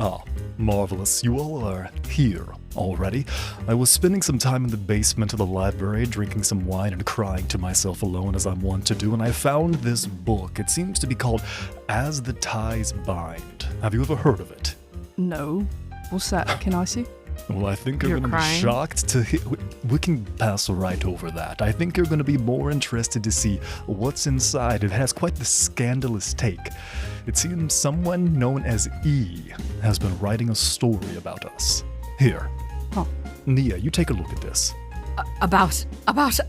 Ah, marvelous. You all are here already. I was spending some time in the basement of the library, drinking some wine and crying to myself alone as I'm wont to do, and I found this book. It seems to be called As the Ties Bind. Have you ever heard of it? No. What's that? Can I see? Well, I think you're going to be shocked to hear. We can pass right over that. I think you're going to be more interested to see what's inside. It has quite the scandalous take. It seems someone known as E has been writing a story about us. Here. Huh. Nia, you take a look at this. About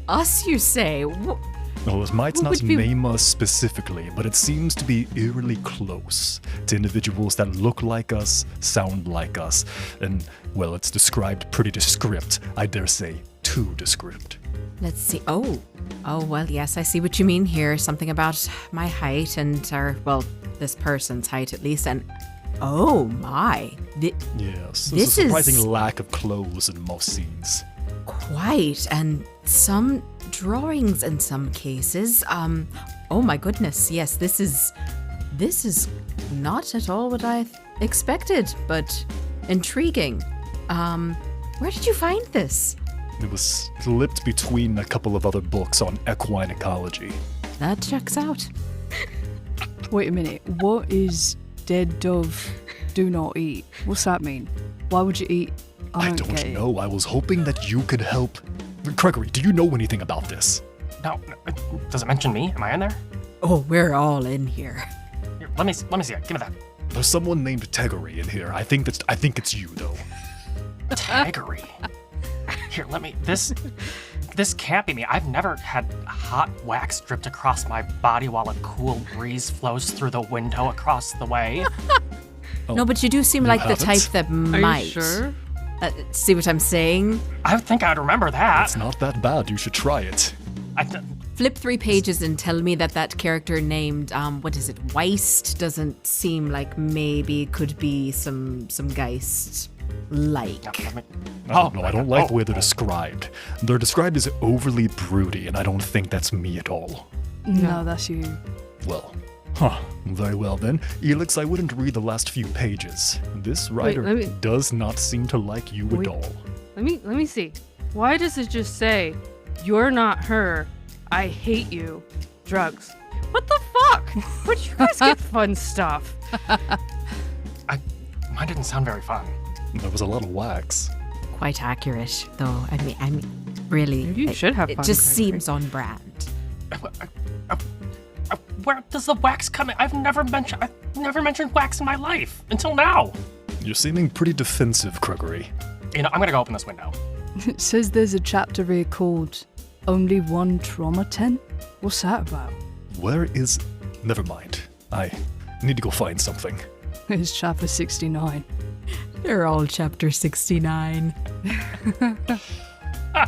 us, you say? Well, it might not name us specifically, but it seems to be eerily close to individuals that look like us, sound like us, and, well, it's described pretty descript. I dare say, too descript. Let's see. Oh, well, yes, I see what you mean here. Something about my height and, this person's height at least, and oh my. Yes, there's a surprising lack of clothes in most scenes. Quite, and some drawings in some cases. Oh my goodness, yes, this is not at all what I expected, but intriguing. Where did you find this? It was slipped between a couple of other books on equine ecology. That checks out. Wait a minute, what is dead dove do not eat? What's that mean? Why would you eat? I don't know. I was hoping that you could help. Gregory, do you know anything about this? No. Does it mention me? Am I in there? Oh, we're all in here. Here, let me see it. Give me that. There's someone named Tegory in here. I think it's you, though. Tegory. Here, let me. This can't be me. I've never had hot wax dripped across my body while a cool breeze flows through the window across the way. No, but you do seem like the type that might. Are you sure? See what I'm saying? I think I'd remember that. It's not that bad. You should try it. Flip 3 pages and tell me that character named, Weist doesn't seem like maybe could be some Geist-like. No, I don't like the way they're described. They're described as overly broody, and I don't think that's me at all. No, that's you. Well, very well then. Elix, I wouldn't read the last few pages. This writer does not seem to like you at all. Let me see. Why does it just say, "You're not her, I hate you, drugs"? What the fuck? Where'd you guys get fun stuff? Mine didn't sound very fun. There was a lot of wax. Quite accurate, though. I mean, really. Maybe you should have fun. It just seems on brand. Where does the wax come in? I've never mentioned wax in my life until now. You're seeming pretty defensive, Gregory. I'm gonna go open this window. It says there's a chapter here called Only One Trauma Tent. What's that about? Never mind. I need to go find something. It's chapter 69. They're all chapter 69.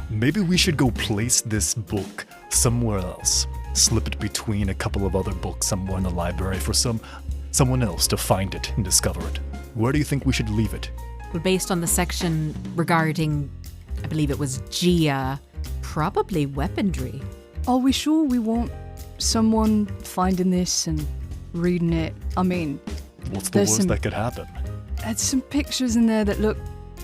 Maybe we should go place this book somewhere else. Slip it between a couple of other books somewhere in the library for someone else to find it and discover it. Where do you think we should leave it? Well, based on the section regarding, I believe it was Gia, probably weaponry. Are we sure we want someone finding this and reading it? I mean, what's the worst that could happen? There's some pictures in there that look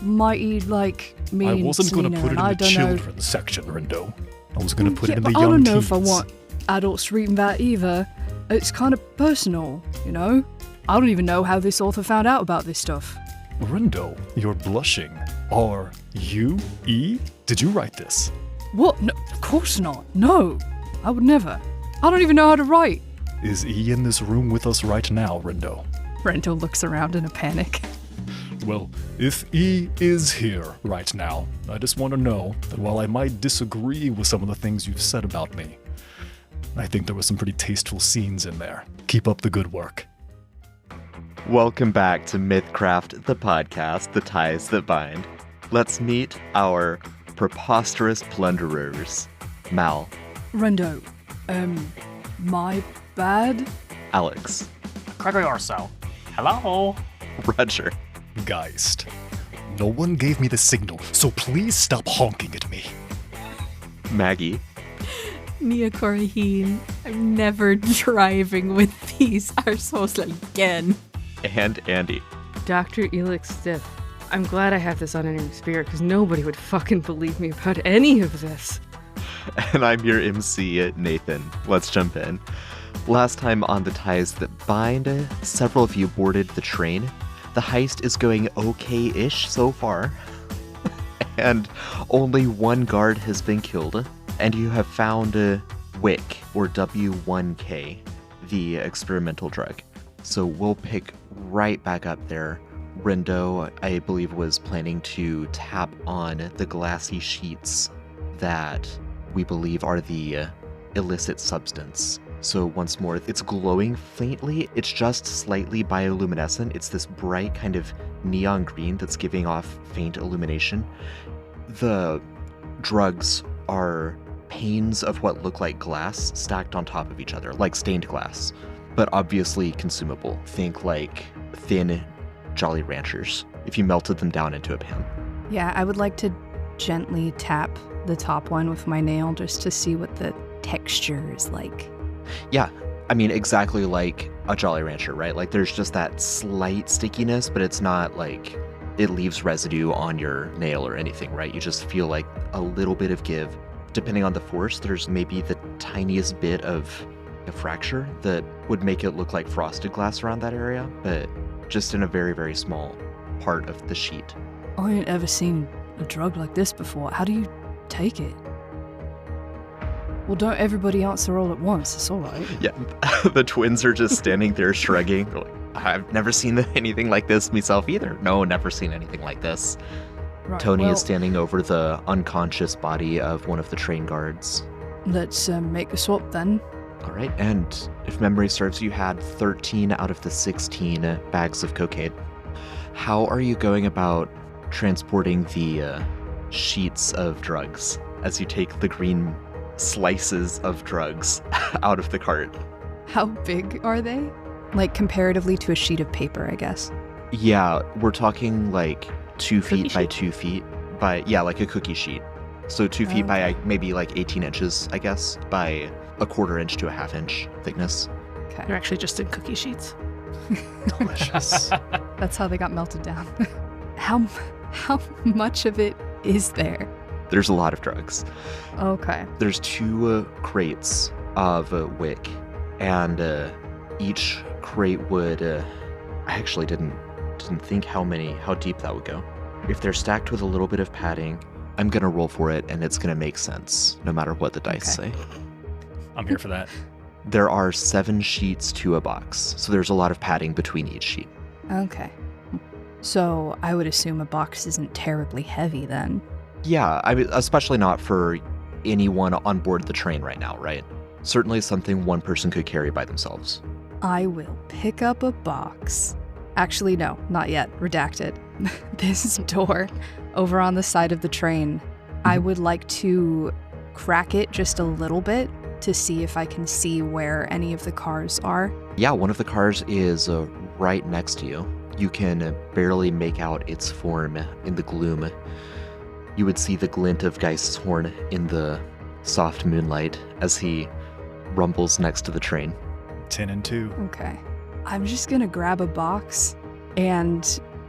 mighty like me and I wasn't going to put it in the children's section, Rindo. I was going to put it in the young teens. I don't know if I want adults reading that either. It's kind of personal, you know? I don't even know how this author found out about this stuff. Rindo, you're blushing. Are you E? Did you write this? What? No, of course not. No, I would never. I don't even know how to write. Is E in this room with us right now, Rindo? Rindo looks around in a panic. Well, if E is here right now, I just want to know that while I might disagree with some of the things you've said about me, I think there were some pretty tasteful scenes in there. Keep up the good work. Welcome back to Mythcraft, the podcast, The Ties That Bind. Let's meet our preposterous plunderers. Mal. Rindo, my bad? Alex. Gregory Orso. Hello. Roger. Geist. No one gave me the signal, so please stop honking at me. Maggie. Nia Coraheen. I'm never driving with these arseholes again. And Andy. Dr. Elix Stiff. I'm glad I have this unending spirit because nobody would fucking believe me about any of this. And I'm your MC, Nathan. Let's jump in. Last time on The Ties That Bind, several of you boarded the train. The heist is going okay-ish so far. And only one guard has been killed. And you have found WIC, or W1K, the experimental drug. So we'll pick right back up there. Rendo, I believe, was planning to tap on the glassy sheets that we believe are the illicit substance. So once more, it's glowing faintly. It's just slightly bioluminescent. It's this bright kind of neon green that's giving off faint illumination. The drugs are panes of what look like glass stacked on top of each other, like stained glass, but obviously consumable. Think like thin Jolly Ranchers if you melted them down into a pan. Yeah, I would like to gently tap the top one with my nail just to see what the texture is like. Yeah, I mean, exactly like a Jolly Rancher, right? Like there's just that slight stickiness, but it's not like it leaves residue on your nail or anything, right? You just feel like a little bit of give. Depending on the force, there's maybe the tiniest bit of a fracture that would make it look like frosted glass around that area, but just in a very, very small part of the sheet. I ain't ever seen a drug like this before. How do you take it? Well, don't everybody answer all at once. It's all right. Yeah, the twins are just standing there shrugging. Like, I've never seen anything like this myself either. No, never seen anything like this. Right, Tony well, is standing over the unconscious body of one of the train guards. Let's make a swap then. All right, and if memory serves, you had 13 out of the 16 bags of cocaine. How are you going about transporting the sheets of drugs as you take the green slices of drugs out of the cart? How big are they? Like comparatively to a sheet of paper, I guess. Yeah, we're talking like 2 Cookie feet by sheet? 2 feet by, yeah, like a cookie sheet. So 2 feet by maybe like 18 inches, I guess, by a 1/4 inch to a 1/2 inch thickness. Okay. They're actually just in cookie sheets. Delicious. That's how they got melted down. How much of it is there? There's a lot of drugs. Okay. There's 2 crates of WIC, and each crate would. I actually didn't think how deep that would go. If they're stacked with a little bit of padding, I'm gonna roll for it, and it's gonna make sense no matter what the dice say. I'm here for that. There are 7 sheets to a box, so there's a lot of padding between each sheet. Okay. So I would assume a box isn't terribly heavy then. Yeah, I mean, especially not for anyone on board the train right now, right? Certainly something one person could carry by themselves. I will pick up a box. Actually, no, not yet. Redacted. This door over on the side of the train, I would like to crack it just a little bit to see if I can see where any of the cars are. Yeah, one of the cars is right next to you. You can barely make out its form in the gloom. You would see the glint of Geist's horn in the soft moonlight as he rumbles next to the train. 10 and 2. Okay. I'm just gonna grab a box and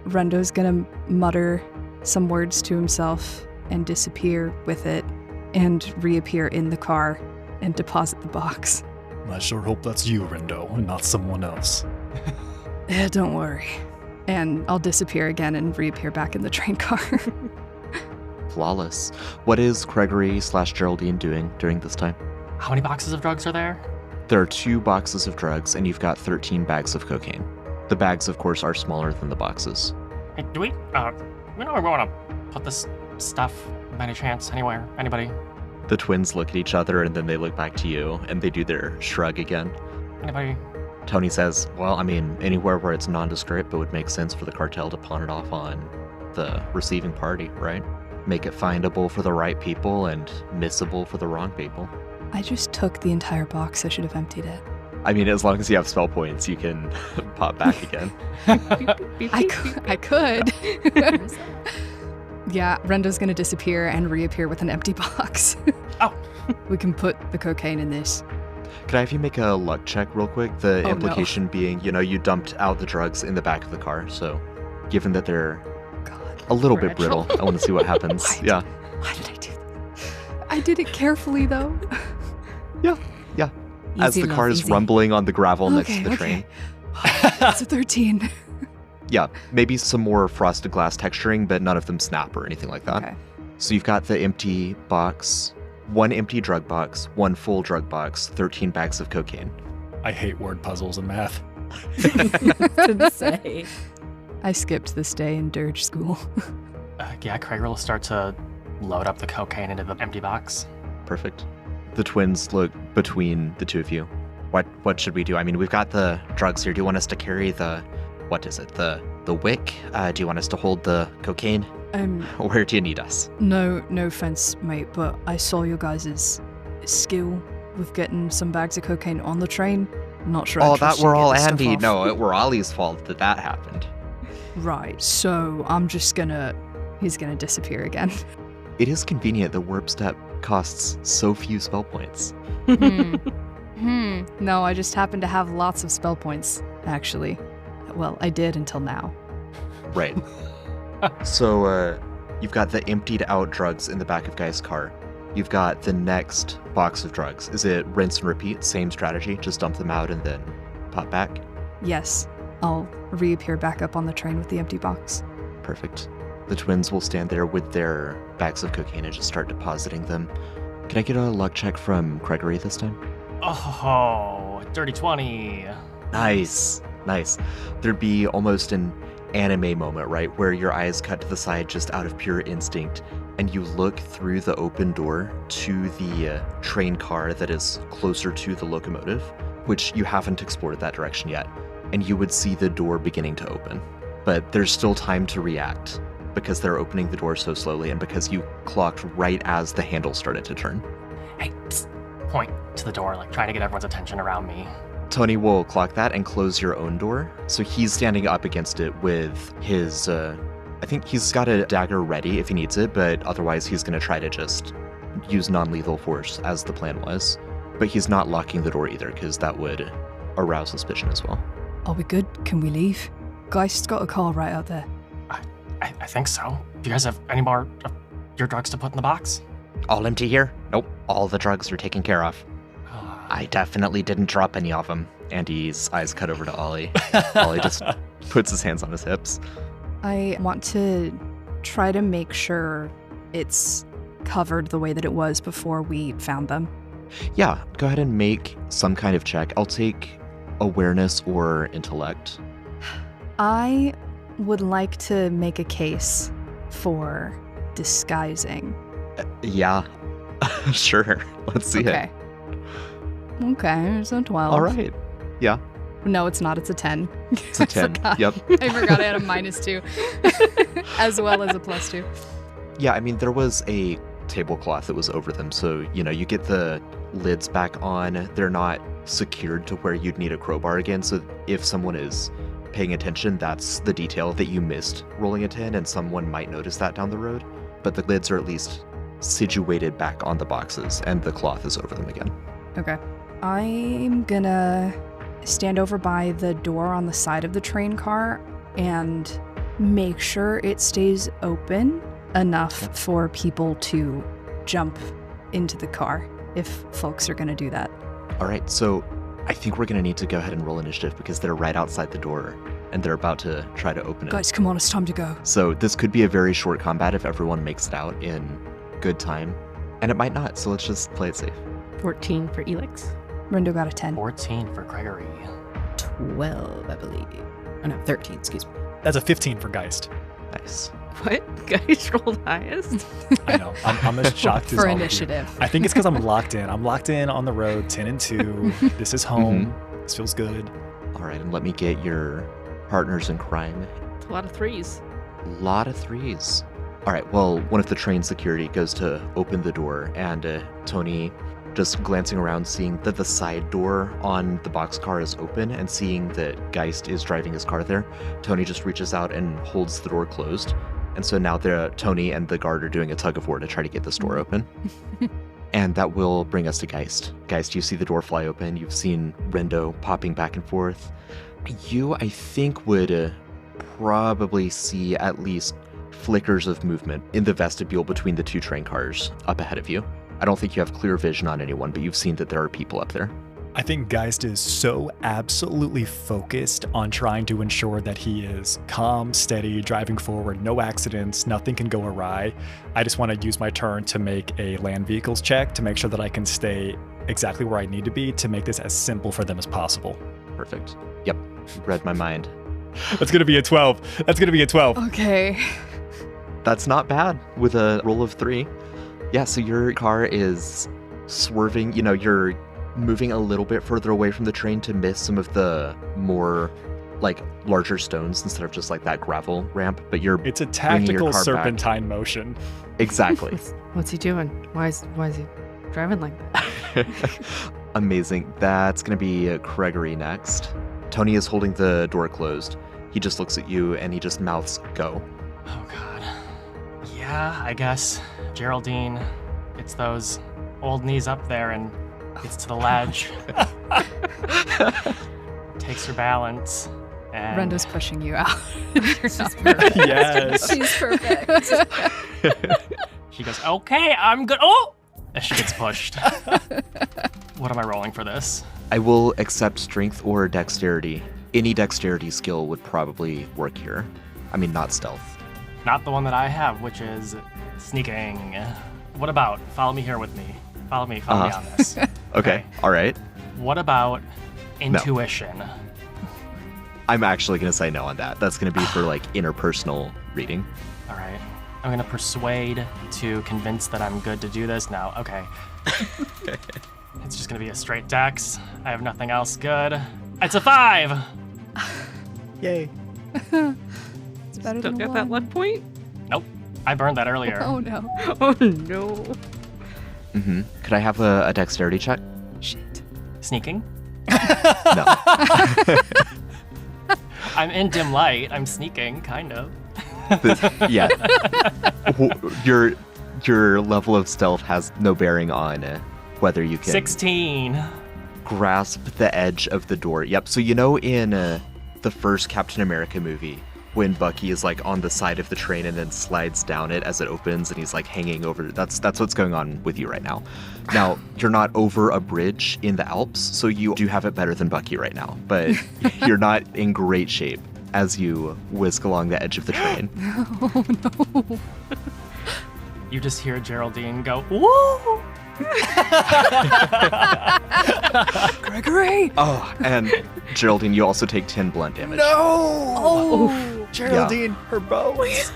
Rendo's gonna mutter some words to himself and disappear with it and reappear in the car and deposit the box. I sure hope that's you, Rendo, and not someone else. Yeah, don't worry. And I'll disappear again and reappear back in the train car. Flawless. What is Gregory/Geraldine doing during this time? How many boxes of drugs are there? There are 2 boxes of drugs, and you've got 13 bags of cocaine. The bags, of course, are smaller than the know Hey, do we know where we want to put this stuff by any chance? Anywhere? Anybody? The twins look at each other, and then they look back to you, and they do their shrug again. Anybody? Tony says, well, I mean, anywhere where it's nondescript, but would make sense for the cartel to pawn it off on the receiving party, right? Make it findable for the right people and missable for the wrong people. I just took the entire box. I should have emptied it. I mean, as long as you have spell points, you can pop back again. I could. Yeah, Rendo's gonna disappear and reappear with an empty box. Oh. We can put the cocaine in this. Could I have you make a luck check real quick? The Oh, implication being, you dumped out the drugs in the back of the car, so given that they're God. a little bit Fragile. brittle. I want to see what happens. Yeah. Why did I do that? I did it carefully, though. Yeah. As Easy, the car love, is easy. rumbling on the gravel next to the train. It's a 13. Yeah, maybe some more frosted glass texturing, but none of them snap or anything like that. Okay. So you've got the empty box, 1 empty drug box, 1 full drug box, 13 bags of cocaine. I hate word puzzles and math. to say. I skipped this day in dirge school. Yeah, Craig will start to load up the cocaine into the empty box. Perfect. The twins look between the two of you. What should we do? I mean, we've got the drugs here. Do you want us to carry the, what is it, the wick? Do you want us to hold the cocaine? Where do you need us? No offense, mate, but I saw your guys' skill with getting some bags of cocaine on the train. Not sure. Oh, I trust that you were to get all this stuff Andy. off. No, it were Ollie's fault that happened. Right, so I'm just gonna... He's gonna disappear again. It is convenient that warp step costs so few spell points. No, I just happen to have lots of spell points, actually. Well, I did until now. Right. So, you've got the emptied out drugs in the back of Guy's car. You've got the next box of drugs. Is it rinse and repeat? Same strategy? Just dump them out and then pop back? Yes, I'll reappear back up on the train with the empty box. Perfect. The twins will stand there with their bags of cocaine and just start depositing them. Can I get a luck check from Gregory this time? Oh, dirty 20. Nice. There'd be almost an anime moment, right? Where your eyes cut to the side just out of pure instinct, and you look through the open door to the train car that is closer to the locomotive, which you haven't explored that direction yet, and you would see the door beginning to open. But there's still time to react, because they're opening the door so slowly, and because you clocked right as the handle started to turn. Hey, psst, point to the door, like trying to get everyone's attention around me. Tony will clock that and close your own door. So he's standing up against it with his, I think he's got a dagger ready if he needs it, but otherwise he's going to try to just use non-lethal force as the plan was. But he's not locking the door either, because that would arouse suspicion as well. Are we good? Can we leave? Geist's got a car right out there. I think so. Do you guys have any more of your drugs to put in the box? All empty here? Nope, all the drugs are taken care of. I definitely didn't drop any of them. Andy's eyes cut over to Ollie. Ollie just puts his hands on his hips. I want to try to make sure it's covered the way that it was before we found them. Yeah, go ahead and make some kind of check. I'll take awareness or intellect. I would like to make a case for disguising. Yeah, sure. Let's see it. Okay, it's a 12. All right. Yeah, No, it's not. It's a 10. it's a 10. Yep. I forgot I had a -2, as well as a +2. Yeah, I mean, there was a tablecloth that was over them, so, you get the lids back on. They're not secured to where you'd need a crowbar again, so if someone is paying attention, that's the detail that you missed rolling a 10, and someone might notice that down the road. But the lids are at least situated back on the boxes, and the cloth is over them again. Okay. I'm gonna stand over by the door on the side of the train car and make sure it stays open enough for people to jump into the car if folks are gonna do that. All right, so I think we're going to need to go ahead and roll initiative because they're right outside the door, and they're about to try to open it. Guys, come on, it's time to go. So this could be a very short combat if everyone makes it out in good time, and it might not, so let's just play it safe. 14 for Elix. Rendo got a 10. 14 for Gregory. 12, I believe. Oh no, 13, excuse me. That's a 15 for Geist. Nice. What? Guys rolled highest? I know. I'm as shocked as For all of you. initiative. I think it's because I'm locked in. I'm locked in on the road, 10 and 2. This is home. This feels good. All right, and let me get your partners in crime. It's a lot of threes. Lot of threes. All right, well, one of the train security goes to open the door, and Tony, just glancing around, seeing that the side door on the boxcar is open and seeing that Geist is driving his car there, Tony just reaches out and holds the door closed. And so now Tony and the guard are doing a tug of war to try to get this door open. And that will bring us to Geist. Geist, you see the door fly open. You've seen Rendo popping back and forth. You, I think, would probably see at least flickers of movement in the vestibule between the 2 train cars up ahead of you. I don't think you have clear vision on anyone, but you've seen that there are people up there. I think Geist is so absolutely focused on trying to ensure that he is calm, steady, driving forward, no accidents, nothing can go awry. I just want to use my turn to make a land vehicles check to make sure that I can stay exactly where I need to be to make this as simple for them as possible. Perfect. Yep, read my mind. That's going to be a 12. That's going to be a 12. Okay. That's not bad with a roll of 3. Yeah, so your car is swerving, you're moving a little bit further away from the train to miss some of the more larger stones instead of just that gravel ramp, but It's a bringing your tactical car serpentine motion. Exactly. What's he doing? Why is he driving like that? Amazing. That's going to be Gregory next. Tony is holding the door closed. He just looks at you and he just mouths, "Go." Oh, God. Yeah, I guess. Geraldine gets those old knees up there and gets to the ledge. Takes her balance. And Rendo's pushing you out. Yes. She's perfect. she goes, "Okay, I'm good." Oh! And she gets pushed. What am I rolling for this? I will accept strength or dexterity. Any dexterity skill would probably work here. I mean, not stealth. Not the one that I have, which is sneaking. What about follow me here with me? Follow me on this. Okay, all right. What about intuition? I'm actually going to say no on that. That's going to be for interpersonal reading. All right. I'm going to persuade to convince that I'm good to do this now. Okay. It's just going to be a straight dex. I have nothing else good. It's a 5. Yay. It's better Still than got a that 1. luck point? Nope. I burned that earlier. Oh no. Oh no. Mm-hmm. Could I have a dexterity check? Shit. Sneaking? No. I'm in dim light. I'm sneaking, kind of. Yeah. Your level of stealth has no bearing on whether you can 16. grasp the edge of the door. Yep. So in the first Captain America movie, when Bucky is on the side of the train and then slides down it as it opens and he's hanging over. That's what's going on with you right now. Now, you're not over a bridge in the Alps, so you do have it better than Bucky right now, but you're not in great shape as you whisk along the edge of the train. Oh no. You just hear Geraldine go, "Woo!" Gregory. Oh, and Geraldine, you also take 10 blunt damage. No! Oh. Geraldine, her bones.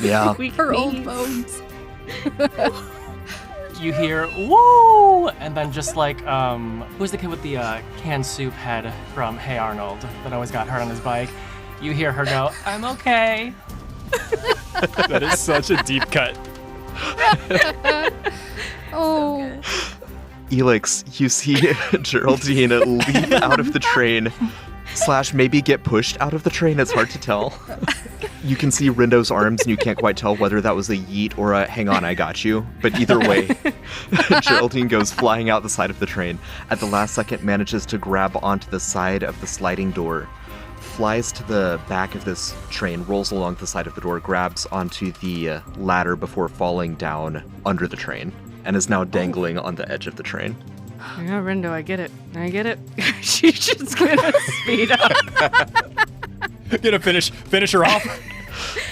Yeah. Her old bones. You hear, "Woo!" And then just who's the kid with the canned soup head from Hey Arnold that always got hurt on his bike? You hear her go, "I'm okay." That is such a deep cut. Oh. Elix, you see Geraldine leap out of the train / maybe get pushed out of the train. It's hard to tell. You can see Rendo's arms and you can't quite tell whether that was a yeet or a hang on, I got you. But either way, Geraldine goes flying out the side of the train. At the last second, manages to grab onto the side of the sliding door, flies to the back of this train, rolls along the side of the door, grabs onto the ladder before falling down under the train, and is now dangling on the edge of the train. Yeah, Rendo, I get it. She's just gonna speed up. Gonna finish her off.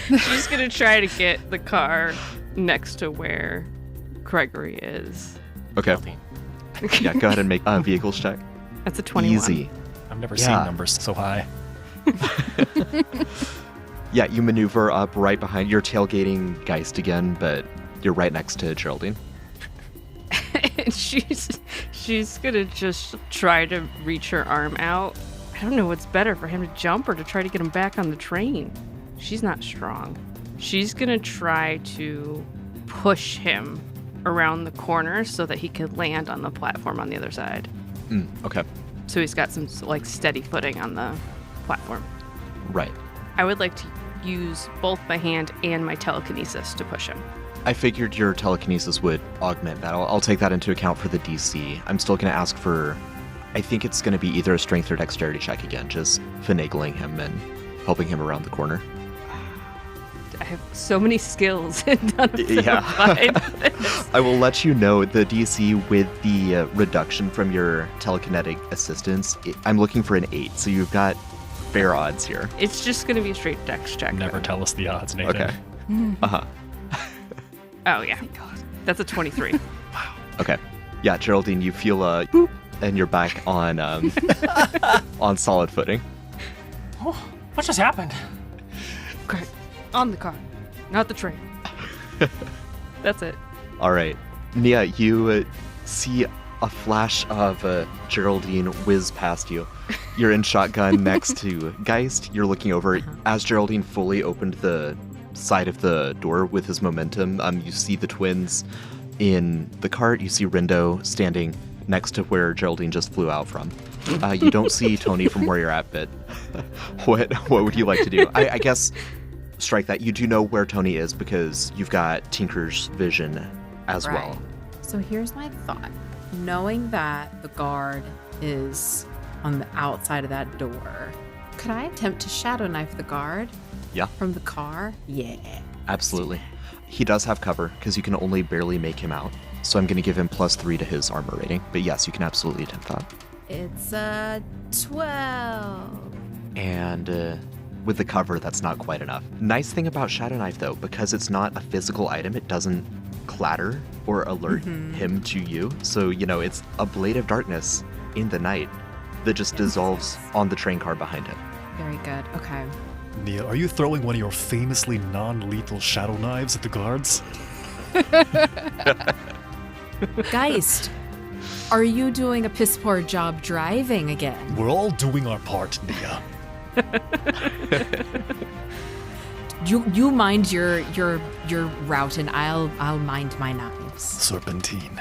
She's gonna try to get the car next to where Gregory is. Okay. Yeah, go ahead and make a vehicles check. That's a 21. Easy. I've never seen numbers so high. Yeah, you maneuver up right behind. You're tailgating Geist again, but you're right next to Geraldine. And she's gonna just try to reach her arm out. I don't know what's better, for him to jump or to try to get him back on the train. She's not strong. She's gonna try to push him around the corner so that he could land on the platform on the other side. Okay. So he's got some steady footing on the platform. Right. I would like to use both my hand and my telekinesis to push him. I figured your telekinesis would augment that. I'll take that into account for the DC. I'm still going to ask for, I think it's going to be either a strength or dexterity check again, just finagling him and helping him around the corner. I have so many skills and none of them apply to this. I will let you know the DC with the reduction from your telekinetic assistance. I'm looking for an 8, so you've got fair odds here. It's just going to be a straight dex check. Never though. tell us the odds, Nathan. Okay. Uh-huh. Oh, yeah. That's a 23. Okay. Yeah, Geraldine, you feel a boop, and you're back on on solid footing. Oh, what just happened? Okay. On the car, not the train. That's it. All right. Nia, you see a flash of Geraldine whiz past you. You're in shotgun next to Geist. You're looking over. As Geraldine fully opened the side of the door with his momentum, you see the twins in the cart. You see Rindo standing next to where Geraldine just flew out from. You don't see Tony from where you're at, but what would you like to do? I guess strike that. You do know where Tony is because you've got Tinker's vision as well. So here's my thought. Knowing that the guard is on the outside of that door, could I attempt to shadow knife the guard? Yeah. From the car? Yeah. Absolutely. He does have cover because you can only barely make him out. So I'm going to give him +3 to his armor rating. But yes, you can absolutely attempt that. It's a 12. And with the cover, that's not quite enough. Nice thing about Shadow Knife, though, because it's not a physical item, it doesn't clatter or alert him to you. So, it's a blade of darkness in the night that just dissolves on the train car behind him. Very good. Okay. Nia, are you throwing one of your famously non-lethal shadow knives at the guards? Geist, are you doing a piss poor job driving again? We're all doing our part, Nia. You mind your route and I'll mind my knives. Serpentine.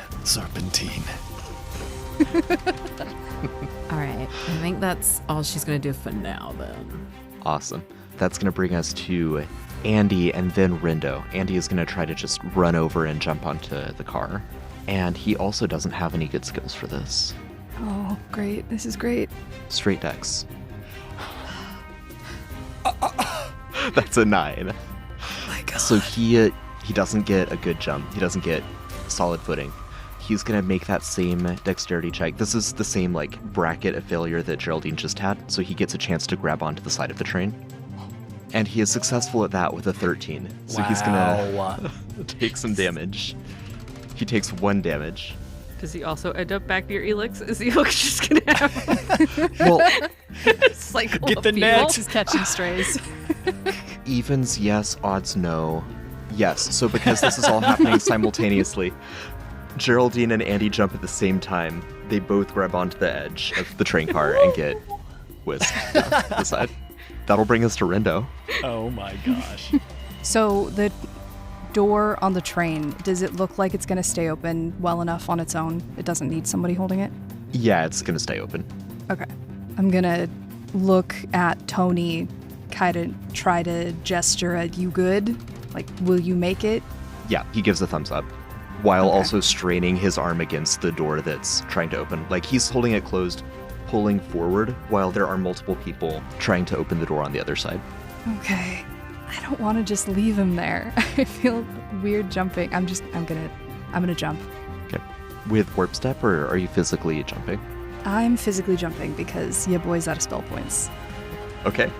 All right. I think that's all she's gonna do for now then. Awesome. That's going to bring us to Andy and then Rindo. Andy is going to try to just run over and jump onto the car. And he also doesn't have any good skills for this. Oh, great. This is great. Straight dex. That's a 9. My God. So he doesn't get a good jump. He doesn't get solid footing. He's going to make that same dexterity check. This is the same bracket of failure that Geraldine just had. So he gets a chance to grab onto the side of the train. And he is successful at that with a 13. So he's going to take some damage. He takes 1 damage. Does he also end up back near Elix? Is Elix just going to have Well, cycle get of the people? net. Just catching strays. evens, yes. Odds, no. Yes. So because this is all happening simultaneously, Geraldine and Andy jump at the same time. They both grab onto the edge of the train car and get whisked down the side. That'll bring us to Rindo. Oh my gosh. So the door on the train, does it look like it's going to stay open well enough on its own? It doesn't need somebody holding it? Yeah, it's going to stay open. Okay. I'm going to look at Tony, kind of try to gesture a you good? Like, will you make it? Yeah, he gives a thumbs up while Okay. also straining his arm against the door that's trying to open. Like he's holding it closed, pulling forward while there are multiple people trying to open the door on the other side. Okay. I don't want to just leave him there. I feel weird jumping. I'm gonna jump. Okay. With warp step, or are you physically jumping? I'm physically jumping because yeah, boy's out of spell points. Okay.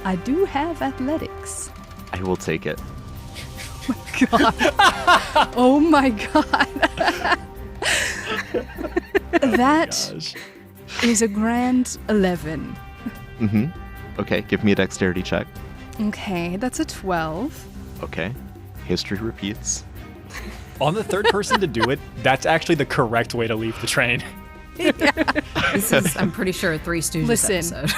I do have athletics. I will take it. God. Oh my God. That Gosh. is a grand 11. Mm-hmm. Okay, give me a dexterity check. Okay, that's a 12. Okay. History repeats. On the third person to do it, that's actually the correct way to leave the train. This is, I'm pretty sure, a Three Stooges Listen. episode.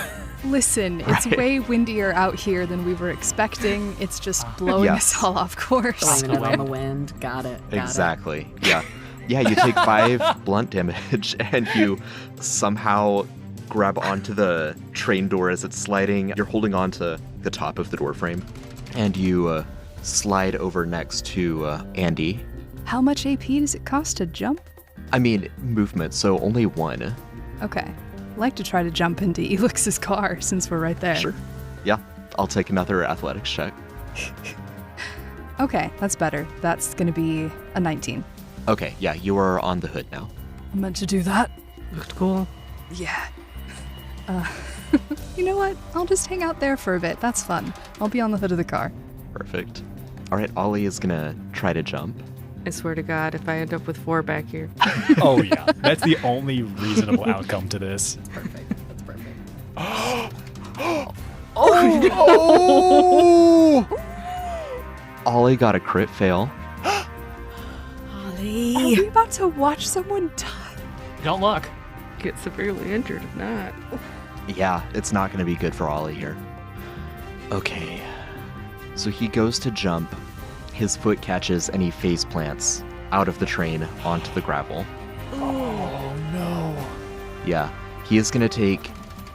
Listen, it's Right. way windier out here than we were expecting. It's just blowing Yes. us all off course. Blaming it on the wind. Got it. Exactly. Yeah. Yeah, you take 5 blunt damage and you somehow grab onto the train door as it's sliding. You're holding onto the top of the door frame and you slide over next to Andy. How much AP does it cost to jump? I mean, movement, so only 1. Okay. I'd like to try to jump into Elix's car since we're right there. Sure. Yeah. I'll take another athletics check. Okay, that's better. That's gonna be a 19. Okay, yeah, you are on the hood now. I meant to do that. Looked cool. Yeah. You know what? I'll just hang out there for a bit. That's fun. I'll be on the hood of the car. Perfect. All right, Ollie is gonna try to jump. I swear to God, if I end up with 4 back here. Oh, yeah. That's the only reasonable outcome to this. Perfect. That's perfect. Ollie got a crit fail. Are Ollie. we about to watch someone die? Don't look. Get severely injured if not. Yeah, it's not gonna be good for Ollie here. Okay. So he goes to jump, his foot catches, and he face plants out of the train onto the gravel. Oh, no. Yeah, he is going to take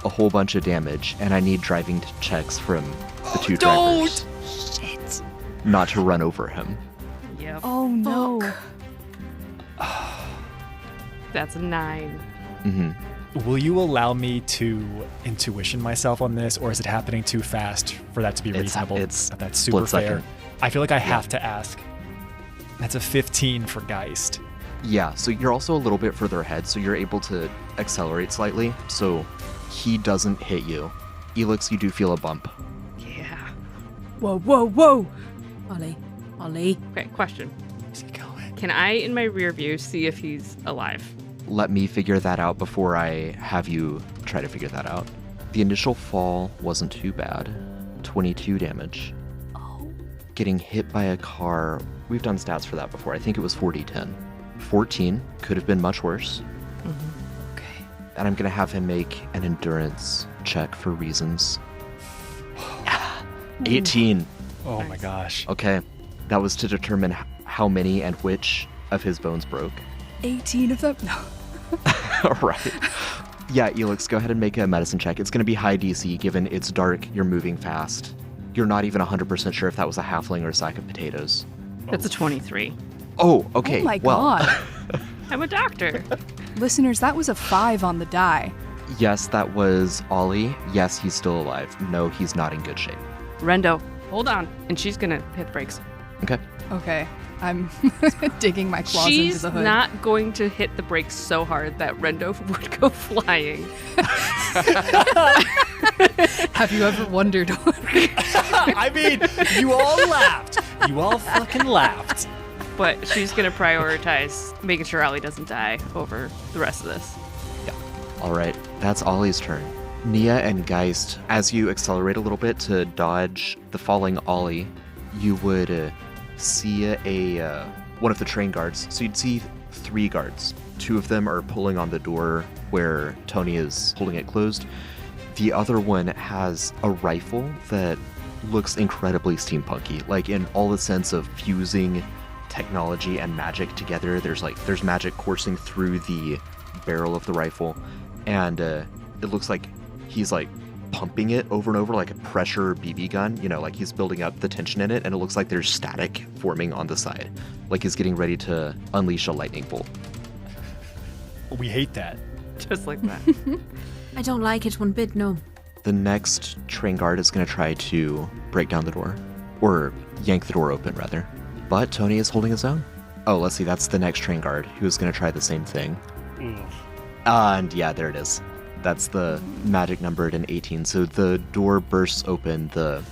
a whole bunch of damage, and I need driving checks from the two drivers. Shit. Not to run over him. Yep. Oh no. That's a 9. Hmm. Will you allow me to intuition myself on this, or is it happening too fast for that to be reasonable? it's That's super split fair. second. I feel like I have to ask. That's a 15 for Geist. Yeah, so you're also a little bit further ahead, so you're able to accelerate slightly, so he doesn't hit you. Elix, you do feel a bump. Yeah. Whoa, whoa, whoa. Ollie. Ollie. Okay, question. Where's he going? Can I, in my rear view, see if he's alive? Let me figure that out before I have you try to figure that out. The initial fall wasn't too bad. 22 damage. Getting hit by a car, we've done stats for that before. I think it was 40-10. 14 could have been much worse. Okay. And I'm going to have him make an endurance check for reasons. 18. Oh my gosh. Okay. That was to determine how many and which of his bones broke. 18 of them? No. All right. Yeah, Elix, go ahead and make a medicine check. It's going to be high DC given it's dark, you're moving fast. You're not even 100% sure if that was a halfling or a sack of potatoes. That's a 23. Oh, okay. Oh my well, god. I'm a doctor. Listeners, that was a 5 on the die. yes, that was Ollie. Yes, he's still alive. No, he's not in good shape. Rendo, hold on. And she's gonna hit the brakes. Okay. Okay. I'm digging my claws into She's the hood. not going to hit the brakes so hard that Rendo would go flying. Have you ever wondered I mean, you all laughed. You all fucking laughed. But she's gonna prioritize making sure Ollie doesn't die over the rest of this. All right. That's Ollie's turn. Nia and Geist, as you accelerate a little bit to dodge the falling Ollie, you would see one of the train guards. So you'd see 3 guards. 2 of them are pulling on the door where Tony is holding it closed. The other one has a rifle that looks incredibly steampunky, like in all the sense of fusing technology and magic together. There's magic coursing through the barrel of the rifle, and it looks like he's like pumping it over and over like a pressure BB gun, like he's building up the tension in it, and it looks like there's static forming on the side, like he's getting ready to unleash a lightning bolt. We hate that. Just like that. I don't like it one bit, no. The next train guard is going to try to break down the door, or yank the door open rather, but Tony is holding his own. Oh, let's see, that's the next train guard who's going to try the same thing. And yeah, there it is. That's the magic number at an 18. So the door bursts open, the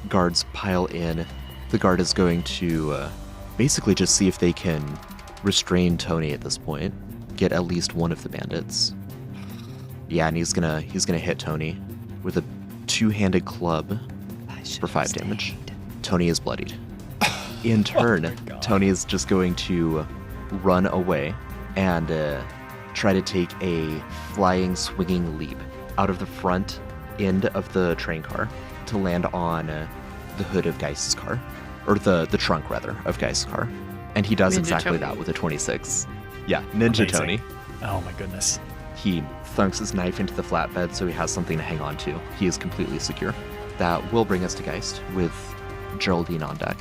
guards pile in. The guard is going to basically just see if they can restrain Tony at this point. Get at least one of the bandits. Yeah, and he's gonna hit Tony with a 2-handed club for 5 damage. Tony is bloodied. In turn, Tony is just going to run away and try to take a flying, swinging leap out of the front end of the train car to land on the hood of Geist's car, or the trunk rather of Geist's car, and he does Ninja exactly Tony. that with a 26. Yeah, Ninja Amazing. Tony. Oh my goodness. He thunks his knife into the flatbed so he has something to hang on to. He is completely secure. That will bring us to Geist with Geraldine on deck.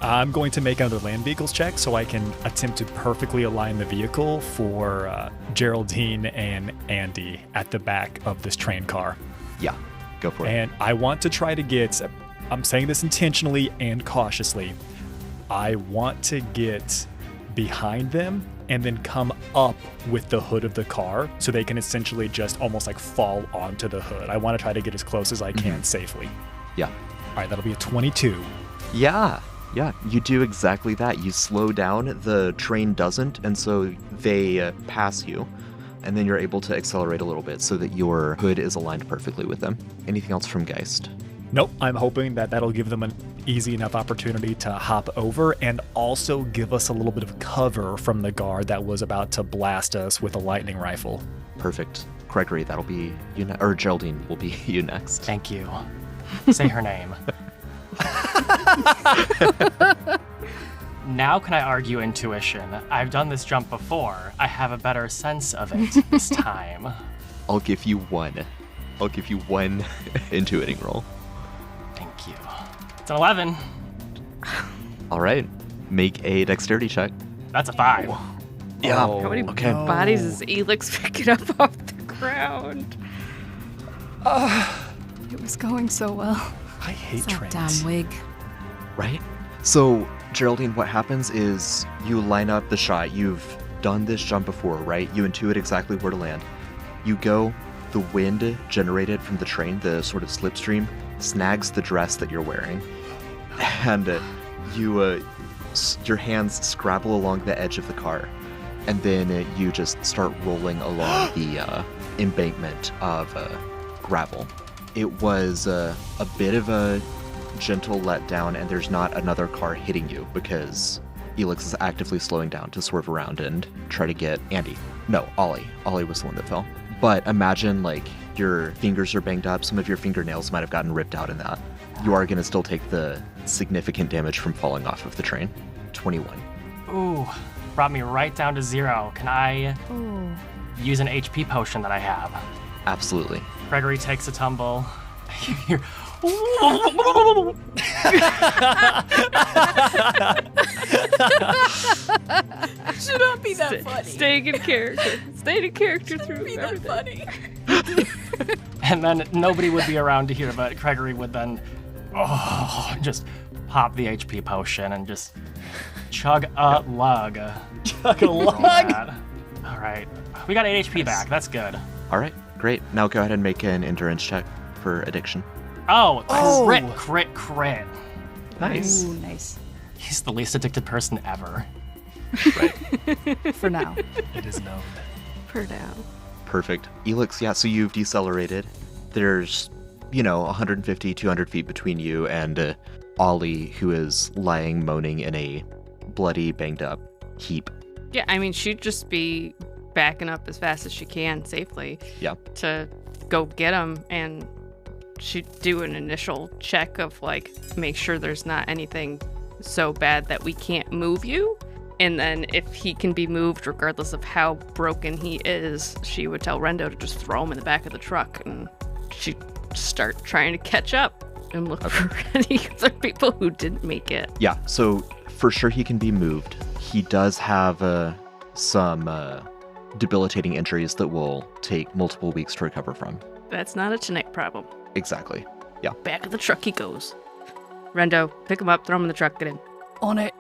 I'm going to make another land vehicles check so I can attempt to perfectly align the vehicle for Geraldine and Andy at the back of this train car. Yeah. Go for it. And I want to try to get, I'm saying this intentionally and cautiously, I want to get behind them and then come up with the hood of the car so they can essentially just almost like fall onto the hood. I want to try to get as close as I can safely. Yeah. All right, that'll be a 22. Yeah, you do exactly that. You slow down, the train doesn't, and so they pass you, and then you're able to accelerate a little bit so that your hood is aligned perfectly with them. Anything else from Geist? Nope, I'm hoping that that'll give them an easy enough opportunity to hop over and also give us a little bit of cover from the guard that was about to blast us with a lightning rifle. Perfect. Gregory, that'll be you or Geraldine will be you next. Thank you. Say her name. Now can I argue intuition? I've done this jump before. I have a better sense of it this time. I'll give you one. I'll give you one intuiting roll. Thank you. It's an 11. All right. Make a dexterity check. That's a 5. Yeah. How many Okay. bodies is Elix picking up off the ground? It was going so well. I hate So trains. damn wig. Right? So, Geraldine, what happens is you line up the shot. You've done this jump before, right? You intuit exactly where to land. You go, the wind generated from the train, the sort of slipstream, snags the dress that you're wearing. And your hands scrabble along the edge of the car. And then you just start rolling along the embankment of gravel. It was a bit of a gentle letdown, and there's not another car hitting you because Elix is actively slowing down to swerve around and try to get Andy. No, Ollie. Ollie was the one that fell. But imagine, like, your fingers are banged up. Some of your fingernails might have gotten ripped out in that. You are going to still take the significant damage from falling off of the train. 21. Ooh, brought me right down to 0. Can I use an HP potion that I have? Absolutely. Gregory takes a tumble. Here. Should not be that funny. Staying in character. Staying in character through everything. And then nobody would be around to hear, but Gregory would then just pop the HP potion and just chug a lug. Chug a lug? All right. We got 8 HP back. That's good. All right, great. Now go ahead and make an endurance check for addiction. Oh, Oh. crit. Nice. Ooh, nice. He's the least addicted person ever. For now. It is known. For now. Perfect. Elix, yeah, so you've decelerated. There's, 150, 200 feet between you and Ollie, who is lying moaning in a bloody, banged up heap. Yeah, I mean, she'd just be backing up as fast as she can safely Yeah. to go get him, and she'd do an initial check of, like, make sure there's not anything so bad that we can't move you. And then if he can be moved, regardless of how broken he is, she would tell Rendo to just throw him in the back of the truck, and she'd start trying to catch up and look for any other people who didn't make it. Yeah, so for sure he can be moved. He does have some debilitating injuries that will take multiple weeks to recover from. That's not a tonight problem. Exactly. Back of the truck he goes. Rendo, pick him up, throw him in the truck, get in. On it.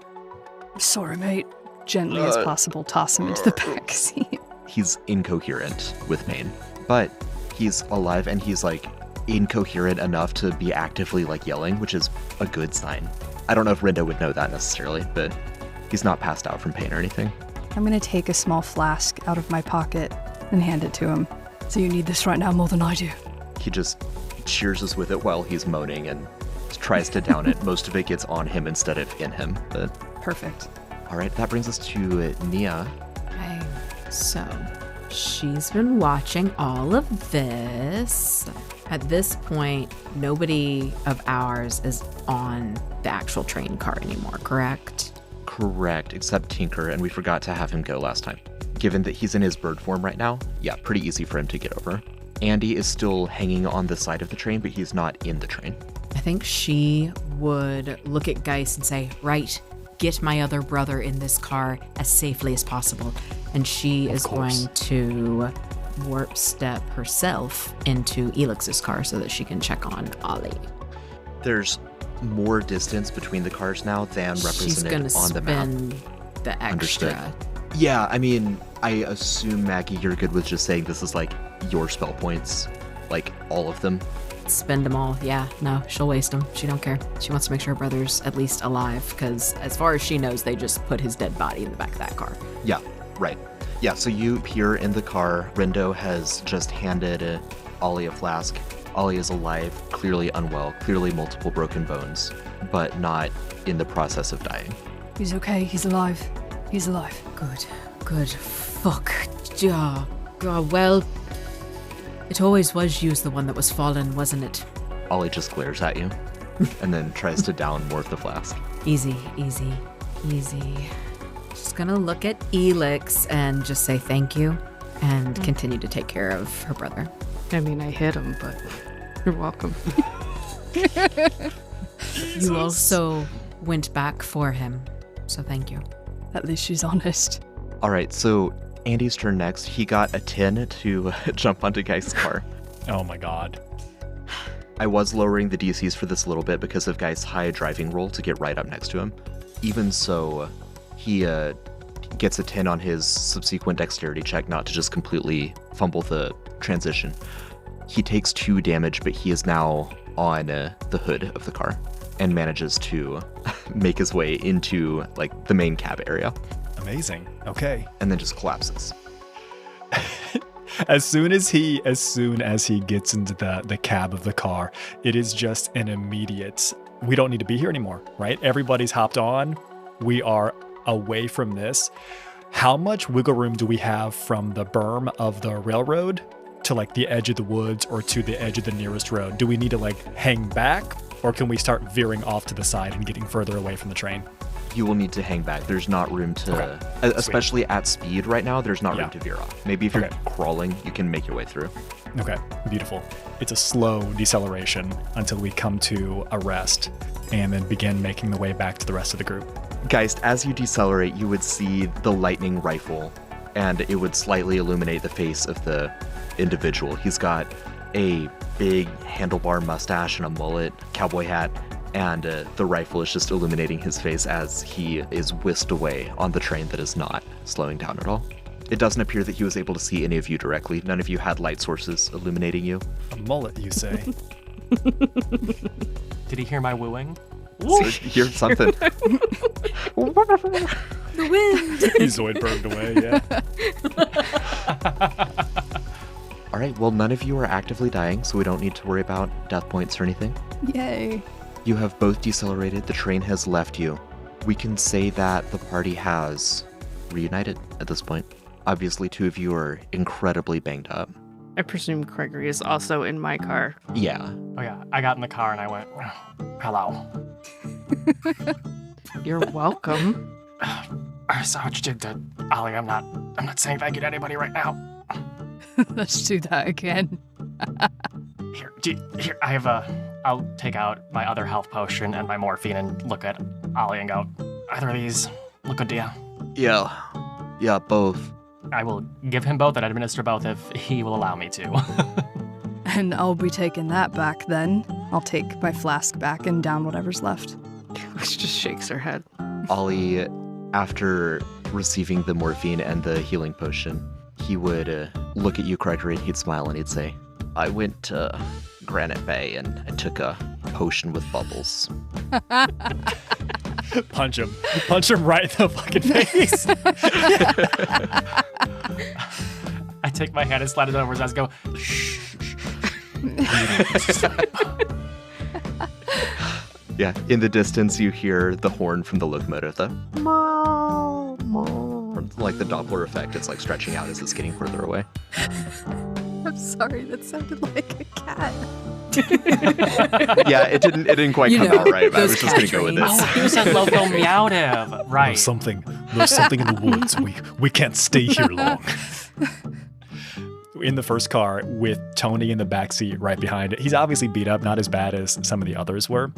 Sorry, mate. Gently as possible, toss him into the back seat. He's incoherent with pain, but he's alive and he's like incoherent enough to be actively like yelling, which is a good sign. I don't know if Rendo would know that necessarily, but he's not passed out from pain or anything. I'm gonna take a small flask out of my pocket and hand it to him. So you need this right now more than I do. He just cheers us with it while he's moaning and tries to down it. Most of it gets on him instead of in him, but Perfect. all right, that brings us to Nia. Okay, so she's been watching all of this. At this point, nobody of ours is on the actual train car anymore, correct? Correct, except Tinker, and we forgot to have him go last time. Given that he's in his bird form right now, yeah, pretty easy for him to get over. Andy is still hanging on the side of the train, but he's not in the train. I think she would look at Geist and say, right, get my other brother in this car as safely as possible. And she is course. going to warp step herself into Elix's car so that she can check on Ollie. There's more distance between the cars now than represented on the map. She's gonna spend the extra. Understood. Yeah, I mean, I assume, Maggie, you're good with just saying this is like your spell points, like all of them. Spend them all. Yeah, no, she'll waste them. She don't care. She wants to make sure her brother's at least alive, because as far as she knows, they just put his dead body in the back of that car. Yeah, right. Yeah, so you appear in the car. Rindo has just handed Ollie a flask. Ollie is alive, clearly unwell, clearly multiple broken bones, but not in the process of dying. He's okay. He's alive. He's alive. Good. Fuck. Yeah. Well, it always was you the one that was fallen, wasn't it? Ollie just glares at you and then tries to down more of the flask. Easy. Just gonna look at Elix and just say thank you and continue to take care of her brother. I mean, I hit him, but you're welcome. You also went back for him, so thank you. At least she's honest. All right, so Andy's turn next. He got a 10 to jump onto Geist's car. Oh my god. I was lowering the DCs for this a little bit because of Geist's high driving roll to get right up next to him. Even so, he gets a 10 on his subsequent dexterity check, not to just completely fumble the transition. He takes 2 damage, but he is now on the hood of the car and manages to make his way into like the main cab area. Amazing. Okay. And then just collapses. As soon as he gets into the cab of the car, it is just an immediate, we don't need to be here anymore, right? Everybody's hopped on. We are away from this. How much wiggle room do we have from the berm of the railroad to like the edge of the woods or to the edge of the nearest road? Do we need to like hang back, or can we start veering off to the side and getting further away from the train? You will need to hang back. There's not room to, especially at speed right now, there's not room to veer off. Maybe if you're crawling, you can make your way through. Okay, beautiful. It's a slow deceleration until we come to a rest and then begin making the way back to the rest of the group. Geist, as you decelerate, you would see the lightning rifle, and it would slightly illuminate the face of the individual. He's got a big handlebar mustache and a mullet, cowboy hat, and the rifle is just illuminating his face as he is whisked away on the train that is not slowing down at all. It doesn't appear that he was able to see any of you directly. None of you had light sources illuminating you. A mullet, you say? Did he hear my wooing? So hear something. The wind! He's Zoidberged away, yeah. All right, well, none of you are actively dying, so we don't need to worry about death points or anything. Yay. You have both decelerated. The train has left you. We can say that the party has reunited at this point. Obviously, 2 of you are incredibly banged up. I presume Gregory is also in my car. Yeah. Oh yeah, I got in the car and I went, hello. You're welcome. I saw what you did to Ollie. I'm not saying thank you to anybody right now. Let's do that again. Here, I'll take out my other health potion and my morphine and look at Ollie and go, either of these look good to you? Yeah, both. I will give him both and administer both if he will allow me to. And I'll be taking that back then. I'll take my flask back and down whatever's left. She just shakes her head. Ollie, after receiving the morphine and the healing potion, he would look at you, Gregory, and he'd smile and he'd say, I went to Granite Bay and I took a potion with bubbles. Punch him right in the fucking face. I take my hand and slide it over his eyes and go, shh. Yeah, in the distance you hear the horn from the locomotive, the like the Doppler effect. It's like stretching out as it's getting further away. I'm sorry, that sounded like a cat. Yeah, it didn't quite come out right, but I was just gonna go with this. Oh, you said local meowtive. Right. There's something in the woods. We can't stay here long. in the first car with Tony in the backseat right behind it. He's obviously beat up, not as bad as some of the others were.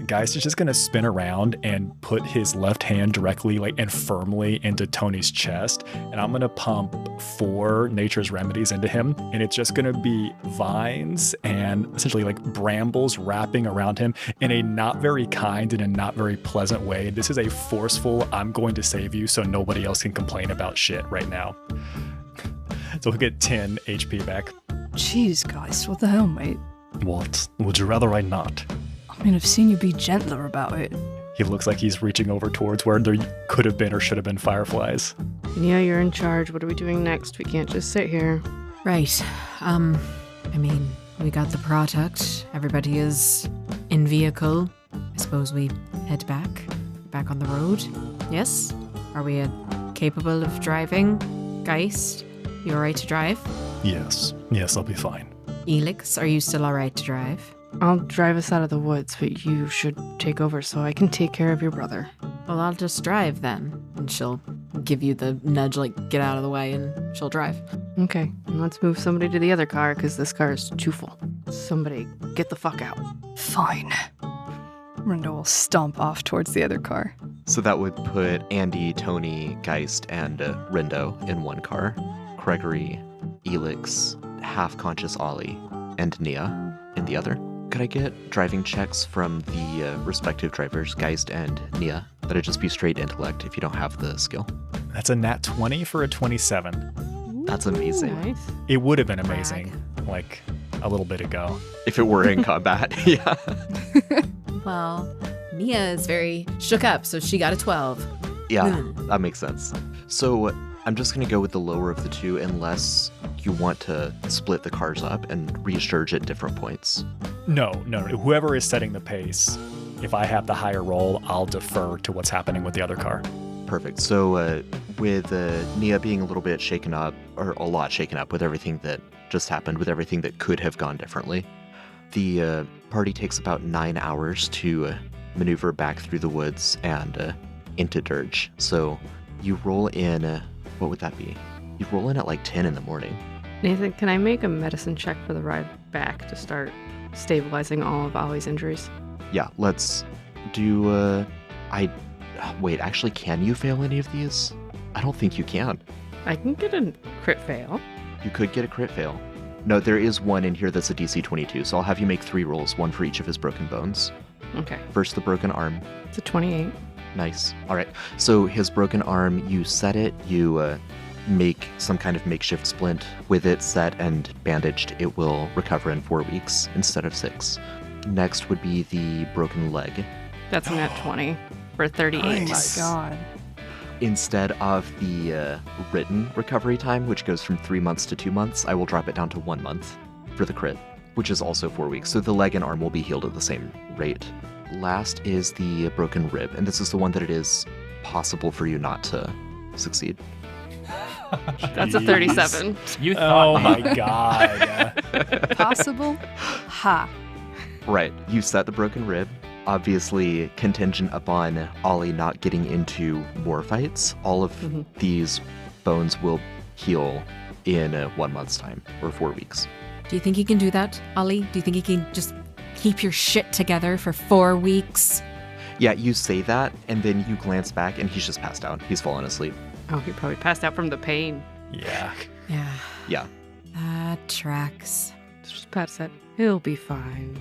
Geist is just going to spin around and put his left hand directly and firmly into Tony's chest. And I'm going to pump 4 nature's remedies into him. And it's just going to be vines and essentially brambles wrapping around him in a not very kind and a not very pleasant way. This is a forceful, I'm going to save you so nobody else can complain about shit right now. So he'll get 10 HP back. Jeez, guys, what the hell, mate? What? Would you rather I not? I mean, I've seen you be gentler about it. He looks like he's reaching over towards where there could have been or should have been fireflies. Yeah, you're in charge. What are we doing next? We can't just sit here. Right. I mean, we got the product. Everybody is in vehicle. I suppose we head back on the road. Yes? Are we capable of driving? Geist, you alright to drive? Yes, I'll be fine. Elix, are you still alright to drive? I'll drive us out of the woods, but you should take over so I can take care of your brother. Well, I'll just drive then. And she'll give you the nudge, get out of the way, and she'll drive. Okay, and let's move somebody to the other car, because this car is too full. Somebody, get the fuck out. Fine. Rindo will stomp off towards the other car. So that would put Andy, Tony, Geist, and Rindo in one car. Gregory, Elix, half-conscious Ollie, and Nia in the other. Could I get driving checks from the respective drivers, Geist and Nia? That'd just be straight intellect if you don't have the skill. That's a nat 20 for a 27. That's amazing. Nice. It would have been amazing, a little bit ago. If it were in combat, yeah. Well, Nia is very shook up, so she got a 12. Yeah, that makes sense. So I'm just going to go with the lower of the two unless you want to split the cars up and recharge at different points. No. Whoever is setting the pace, if I have the higher roll, I'll defer to what's happening with the other car. Perfect. So with Nia being a little bit shaken up, or a lot shaken up with everything that just happened, with everything that could have gone differently, the party takes about 9 hours to maneuver back through the woods and into Dirge. So you roll in, what would that be? You roll in at 10 in the morning. Nathan, can I make a medicine check for the ride back to start stabilizing all of Ollie's injuries? Yeah, let's do, wait, actually, can you fail any of these? I don't think you can. I can get a crit fail. You could get a crit fail. No, there is one in here that's a DC 22, so I'll have you make 3 rolls, 1 for each of his broken bones. Okay. First, the broken arm. It's a 28. Nice. All right. So his broken arm, you set it, you make some kind of makeshift splint with it set and bandaged. It will recover in 4 weeks instead of 6. Next would be the broken leg. That's a net 20 for 38. Nice. Oh my god. Instead of the written recovery time, which goes from 3 months to 2 months, I will drop it down to 1 month for the crit, which is also 4 weeks. So the leg and arm will be healed at the same rate. Last is the broken rib, and this is the one that it is possible for you not to succeed. That's a 37. You thought. Oh my god. Possible? Ha. Right. You set the broken rib. Obviously, contingent upon Ollie not getting into more fights, all of these bones will heal in 1 month's time, or 4 weeks. Do you think you can do that, Ollie? Do you think you can just keep your shit together for 4 weeks? Yeah, you say that, and then you glance back, and he's just passed out. He's fallen asleep. Oh, he probably passed out from the pain. Yeah. Yeah. Yeah. That tracks. Just Pat said, he'll be fine.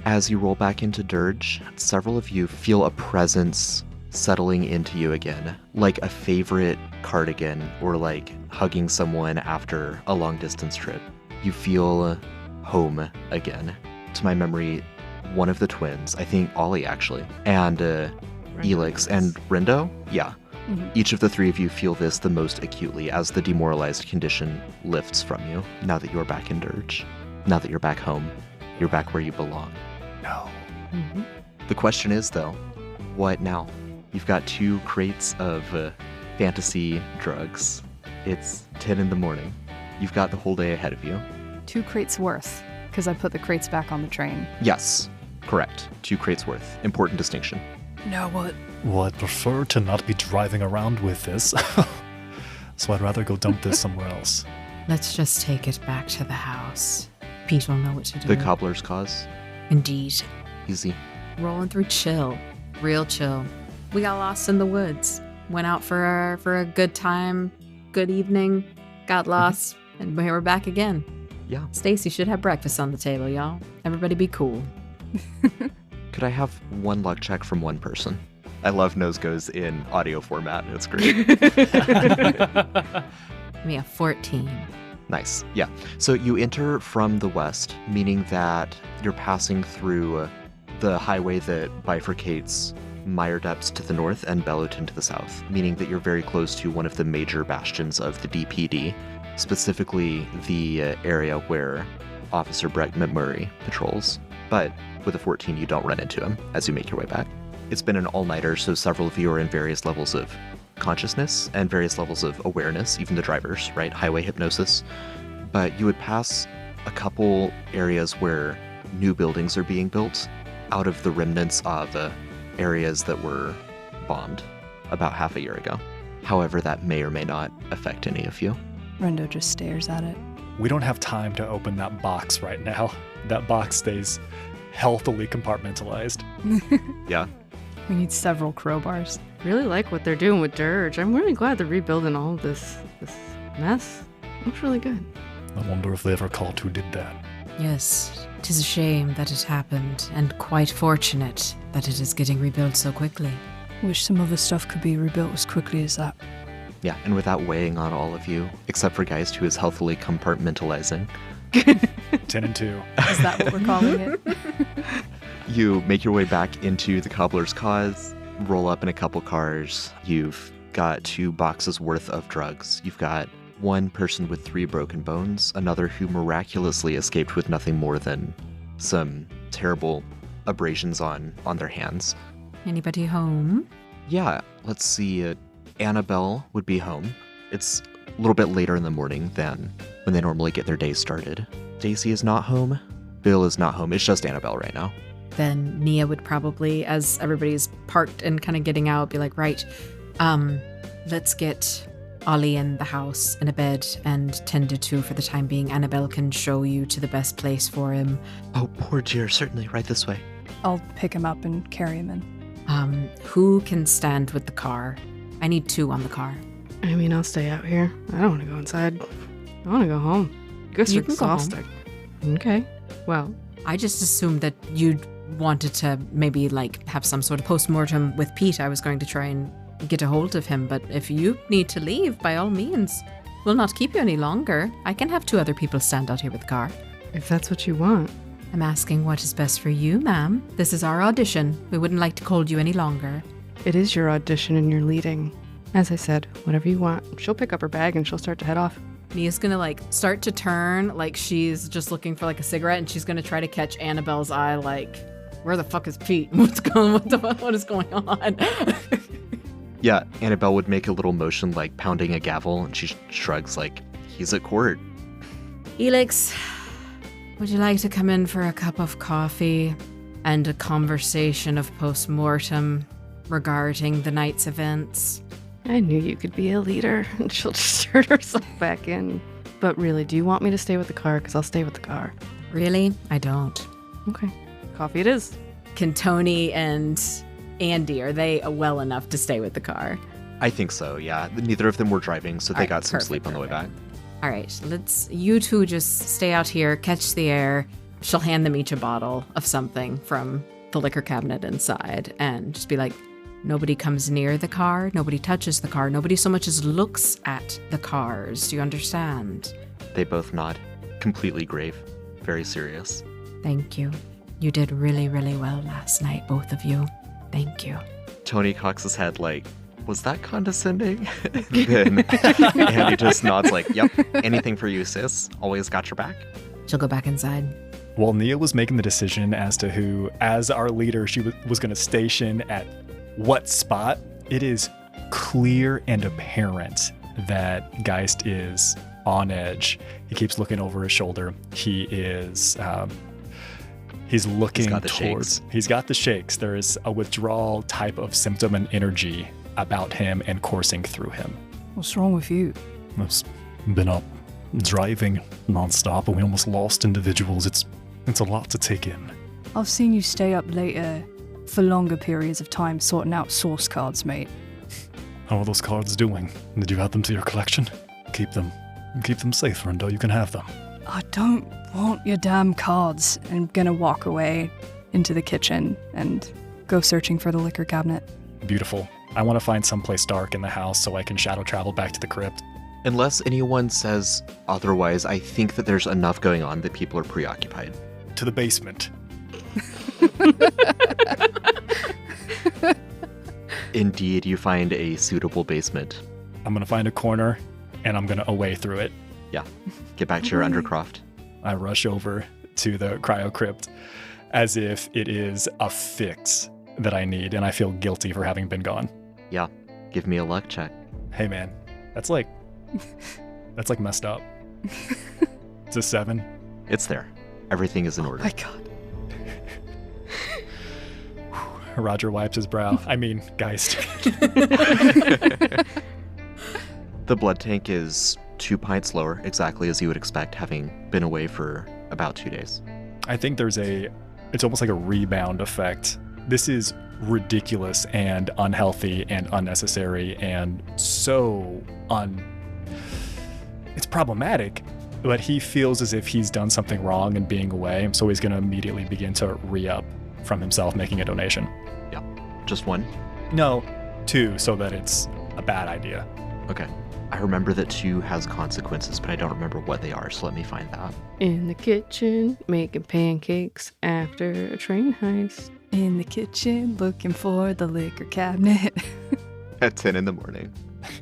As you roll back into Dirge, several of you feel a presence settling into you again, like a favorite cardigan or like hugging someone after a long distance trip. You feel home again. To my memory, one of the twins, I think Ollie actually, and Elix and Rindo, yeah. Each of the 3 of you feel this the most acutely as the demoralized condition lifts from you, now that you're back in Dirge. Now that you're back home, you're back where you belong. No. The question is, though, what now? You've got 2 crates of fantasy drugs. It's 10 in the morning. You've got the whole day ahead of you. 2 crates worth, because I put the crates back on the train. Yes, correct. 2 crates worth. Important distinction. No, what? Well, I'd prefer to not be driving around with this. So I'd rather go dump this somewhere else. Let's just take it back to the house. Pete will know what to do. The cobbler's cause. Indeed. Easy. Rolling through chill. Real chill. We got lost in the woods. Went out for a good time, good evening, got lost, and here we're back again. Yeah. Stacy should have breakfast on the table, y'all. Everybody be cool. Could I have one luck check from one person? I love Nose Goes in audio format. It's great. Me a 14. Nice. Yeah. So you enter from the west, meaning that you're passing through the highway that bifurcates Meyer Depths to the north and Belloton to the south, meaning that you're very close to one of the major bastions of the DPD, specifically the area where Officer Brett McMurray patrols. But with a 14, you don't run into him as you make your way back. It's been an all-nighter, so several of you are in various levels of consciousness and various levels of awareness, even the drivers, right? Highway hypnosis. But you would pass a couple areas where new buildings are being built out of the remnants of areas that were bombed about half a year ago. However, that may or may not affect any of you. Rendo just stares at it. We don't have time to open that box right now. That box stays healthily compartmentalized. Yeah. We need several crowbars. Really like what they're doing with Dirge. I'm really glad they're rebuilding all of this mess. Looks really good. I wonder if they ever caught who did that. Yes, 'tis a shame that it happened, and quite fortunate that it is getting rebuilt so quickly. Wish some of the stuff could be rebuilt as quickly as that. Yeah, and without weighing on all of you, except for Geist, who is healthily compartmentalizing, 10 and 2. Is that what we're calling it? you make your way back into the Cobbler's Cause, roll up in a couple cars. You've got 2 boxes worth of drugs. You've got one person with 3 broken bones, another who miraculously escaped with nothing more than some terrible abrasions on their hands. Anybody home? Yeah, let's see. Annabelle would be home. It's a little bit later in the morning than when they normally get their day started. Daisy is not home. Bill is not home. It's just Annabelle right now. Then Nia would probably, as everybody's parked and kind of getting out, be like, right, let's get Ollie in the house in a bed and tended to for the time being. Annabelle can show you to the best place for him. Oh, poor dear. Certainly, right this way. I'll pick him up and carry him in. Who can stand with the car? I need 2 on the car. I mean, I'll stay out here. I don't want to go inside. I want to go home. Guess You we're can go home. exhausted. Okay. Well, I just assumed that you'd wanted to maybe like have some sort of post-mortem with Pete. I was going to try and get a hold of him, but if you need to leave, by all means, we'll not keep you any longer. I can have 2 other people stand out here with the car. if that's what you want. I'm asking what is best for you, ma'am. This is our audition. We wouldn't like to hold you any longer. It is your audition and you're leading. As I said, whatever you want. She'll pick up her bag and she'll start to head off. Nia's gonna like start to turn like she's just looking for like a cigarette, and she's gonna try to catch Annabelle's eye like, where the fuck is Pete? What is going on? Yeah, Annabelle would make a little motion like pounding a gavel, and she shrugs like, he's at court. Elix, would you like to come in for a cup of coffee and a conversation of post-mortem regarding the night's events? I knew you could be a leader. And she'll just turn herself back in. But really, do you want me to stay with the car? Because I'll stay with the car. Really? I don't. Okay. Coffee it is. Can Tony and Andy, are they well enough to stay with the car? I think so, yeah. Neither of them were driving, so they Alright, got some perfect, sleep on the way back. All right, you 2 just stay out here, catch the air. She'll hand them each a bottle of something from the liquor cabinet inside and just be like, nobody comes near the car, nobody touches the car, nobody so much as looks at the cars. Do you understand? They both nod. Completely grave. Very serious. Thank you. You did really, really well last night, both of you. Thank you. Tony cocks his head like, was that condescending? Then Andy just nods like, yep, anything for you, sis. Always got your back. She'll go back inside. While Nia was making the decision as to who, as our leader, she was going to station at what spot, it is clear and apparent that Geist is on edge. He keeps looking over his shoulder. He is... He's looking towards... He's got the shakes. There is a withdrawal type of symptom and energy about him and coursing through him. What's wrong with you? I've been up driving nonstop and we almost lost individuals. It's a lot to take in. I've seen you stay up later for longer periods of time sorting out source cards, mate. How are those cards doing? Did you add them to your collection? Keep them safe, Rendo. You can have them. I don't want your damn cards. I'm gonna walk away into the kitchen and go searching for the liquor cabinet. Beautiful. I want to find someplace dark in the house so I can shadow travel back to the crypt. Unless anyone says otherwise, I think that there's enough going on that people are preoccupied. To the basement. Indeed, you find a suitable basement. I'm going to find a corner and I'm going to away through it. Yeah. Get back to your undercroft. I rush over to the cryo crypt as if it is a fix that I need, and I feel guilty for having been gone. Yeah. Give me a luck check. Hey man, that's like messed up. It's a 7. It's there. Everything is in order. My God. Roger wipes his brow. I mean, Geist. The blood tank is 2 pints lower, exactly as you would expect, having been away for about 2 days. I think it's almost like a rebound effect. This is ridiculous and unhealthy and unnecessary and it's problematic, but he feels as if he's done something wrong in being away, so he's going to immediately begin to re-up from himself making a donation. Yeah. Just 1? No, 2, so that it's a bad idea. Okay. I remember that 2 has consequences, but I don't remember what they are, so let me find that. In the kitchen, making pancakes after a train heist. In the kitchen, looking for the liquor cabinet. At 10 in the morning.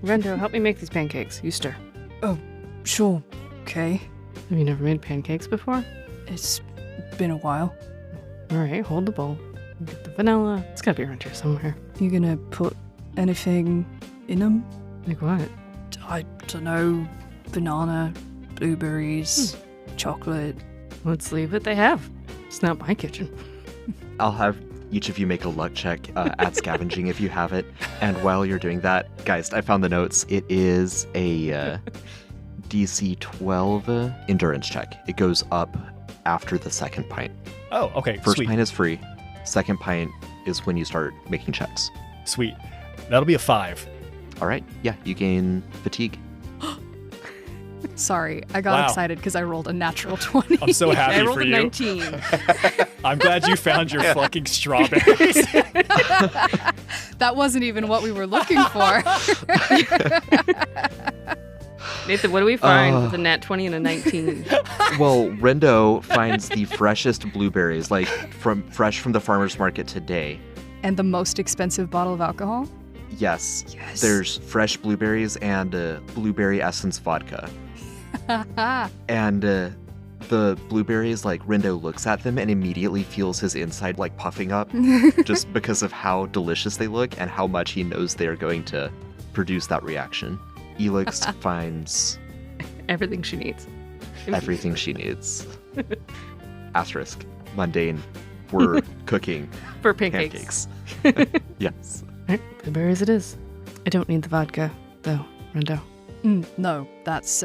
Rendo, help me make these pancakes. You stir. Oh, sure. Okay. Have you never made pancakes before? It's been a while. All right, hold the bowl. Get the vanilla. It's gotta be around here somewhere. You gonna put anything in them? Like what? I don't know. Banana, blueberries, chocolate. Let's leave it they have. It's not my kitchen. I'll have each of you make a luck check at scavenging if you have it. And while you're doing that, guys, I found the notes. It is a DC 12 endurance check. It goes up after the second pint. Oh, okay. First Sweet. pint is free. Second pint is when you start making checks. Sweet. That'll be a 5. All right. Yeah, you gain fatigue. Sorry, I got Wow. excited because I rolled a natural 20. I'm so happy I rolled for a you. 19. I'm glad you found your fucking strawberries. That wasn't even what we were looking for. Nathan, what do we find with a nat 20 and a 19? Well, Rendo finds the freshest blueberries, like fresh from the farmer's market today. And the most expensive bottle of alcohol? Yes. Yes. There's fresh blueberries and blueberry essence vodka. And the blueberries, like, Rendo looks at them and immediately feels his inside, like, puffing up just because of how delicious they look and how much he knows they are going to produce that reaction. Elix finds Everything she needs. everything she needs. Asterisk. Mundane. We're cooking For pancakes. pancakes. Yes. All right, blueberries it is. I don't need the vodka, though, Rendo. No, that's,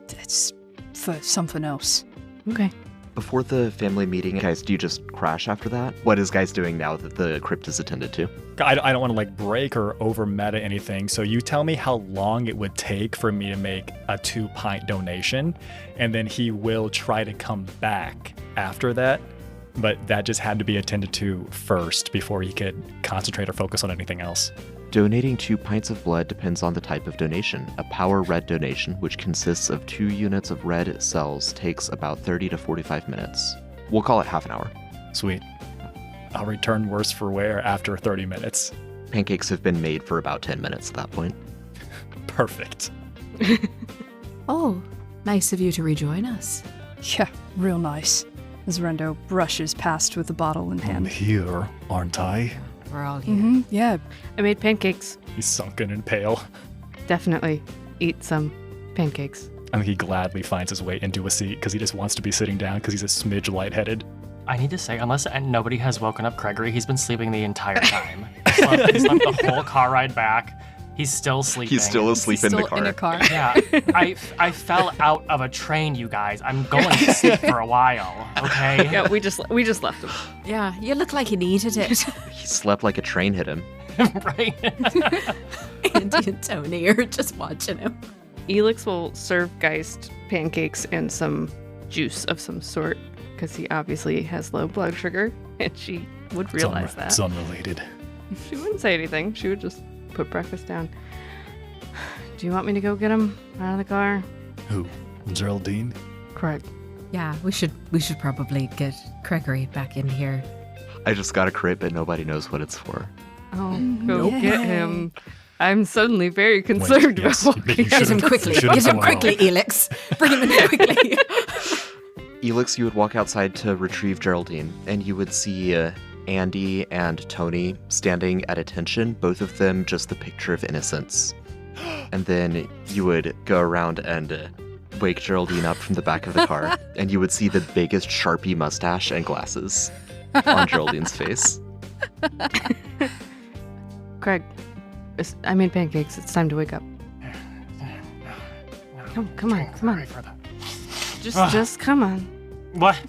it's for something else. Okay. Before the family meeting, guys, do you just crash after that? What is guys doing now that the crypt is attended to? I don't want to like break or over meta anything. So you tell me how long it would take for me to make a 2-pint donation, and then he will try to come back after that. But that just had to be attended to first before he could concentrate or focus on anything else. Donating 2 pints of blood depends on the type of donation. A power red donation, which consists of 2 units of red cells, takes about 30 to 45 minutes. We'll call it half an hour. Sweet. I'll return worse for wear after 30 minutes. Pancakes have been made for about 10 minutes at that point. Perfect. Oh, nice of you to rejoin us. Yeah, real nice. As Rendo brushes past with the bottle in I'm hand. here, aren't I? We're all here. Mm-hmm, yeah. I made pancakes. He's sunken and pale. Definitely eat some pancakes. I think he gladly finds his way into a seat because he just wants to be sitting down because he's a smidge lightheaded. I need to say, unless nobody has woken up Gregory, he's been sleeping the entire time. He's slept the whole car ride back. He's still sleeping. He's still asleep in the Still car. in a car. Yeah, I fell out of a train, you guys. I'm going to sleep for a while, okay? Yeah, we just left him. Yeah, you look like you needed it. He slept like a train hit him. Right? Andy and Tony are just watching him. Elix will serve Geist pancakes and some juice of some sort because he obviously has low blood sugar, and she would realize that. It's unrelated. She wouldn't say anything. She would just put breakfast down. Do you want me to go get him out of the car? Who? Geraldine? Craig. Yeah, we should probably get Gregory back in here. I just got a crit, but nobody knows what it's for. Oh, go get him. I'm suddenly very concerned yes, about you Get him should've- quickly. you should've Get him gone quickly, Elix. Bring him in quickly. Elix, you would walk outside to retrieve Geraldine, and you would see Andy and Tony standing at attention, both of them just the picture of innocence. And then you would go around and wake Geraldine up from the back of the car, and you would see the biggest Sharpie mustache and glasses on Geraldine's face. Craig, I made pancakes. It's time to wake up. Come on. Sorry for that. Just come on. What?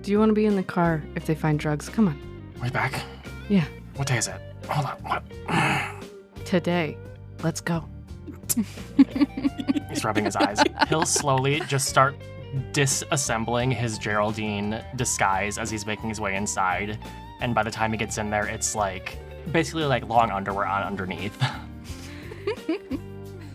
Do you want to be in the car if they find drugs? Come on. We're back? Yeah. What day is it? Hold on. What? Today. Let's go. He's rubbing his eyes. He'll slowly just start disassembling his Geraldine disguise as he's making his way inside. And by the time he gets in there, it's like basically like long underwear on underneath.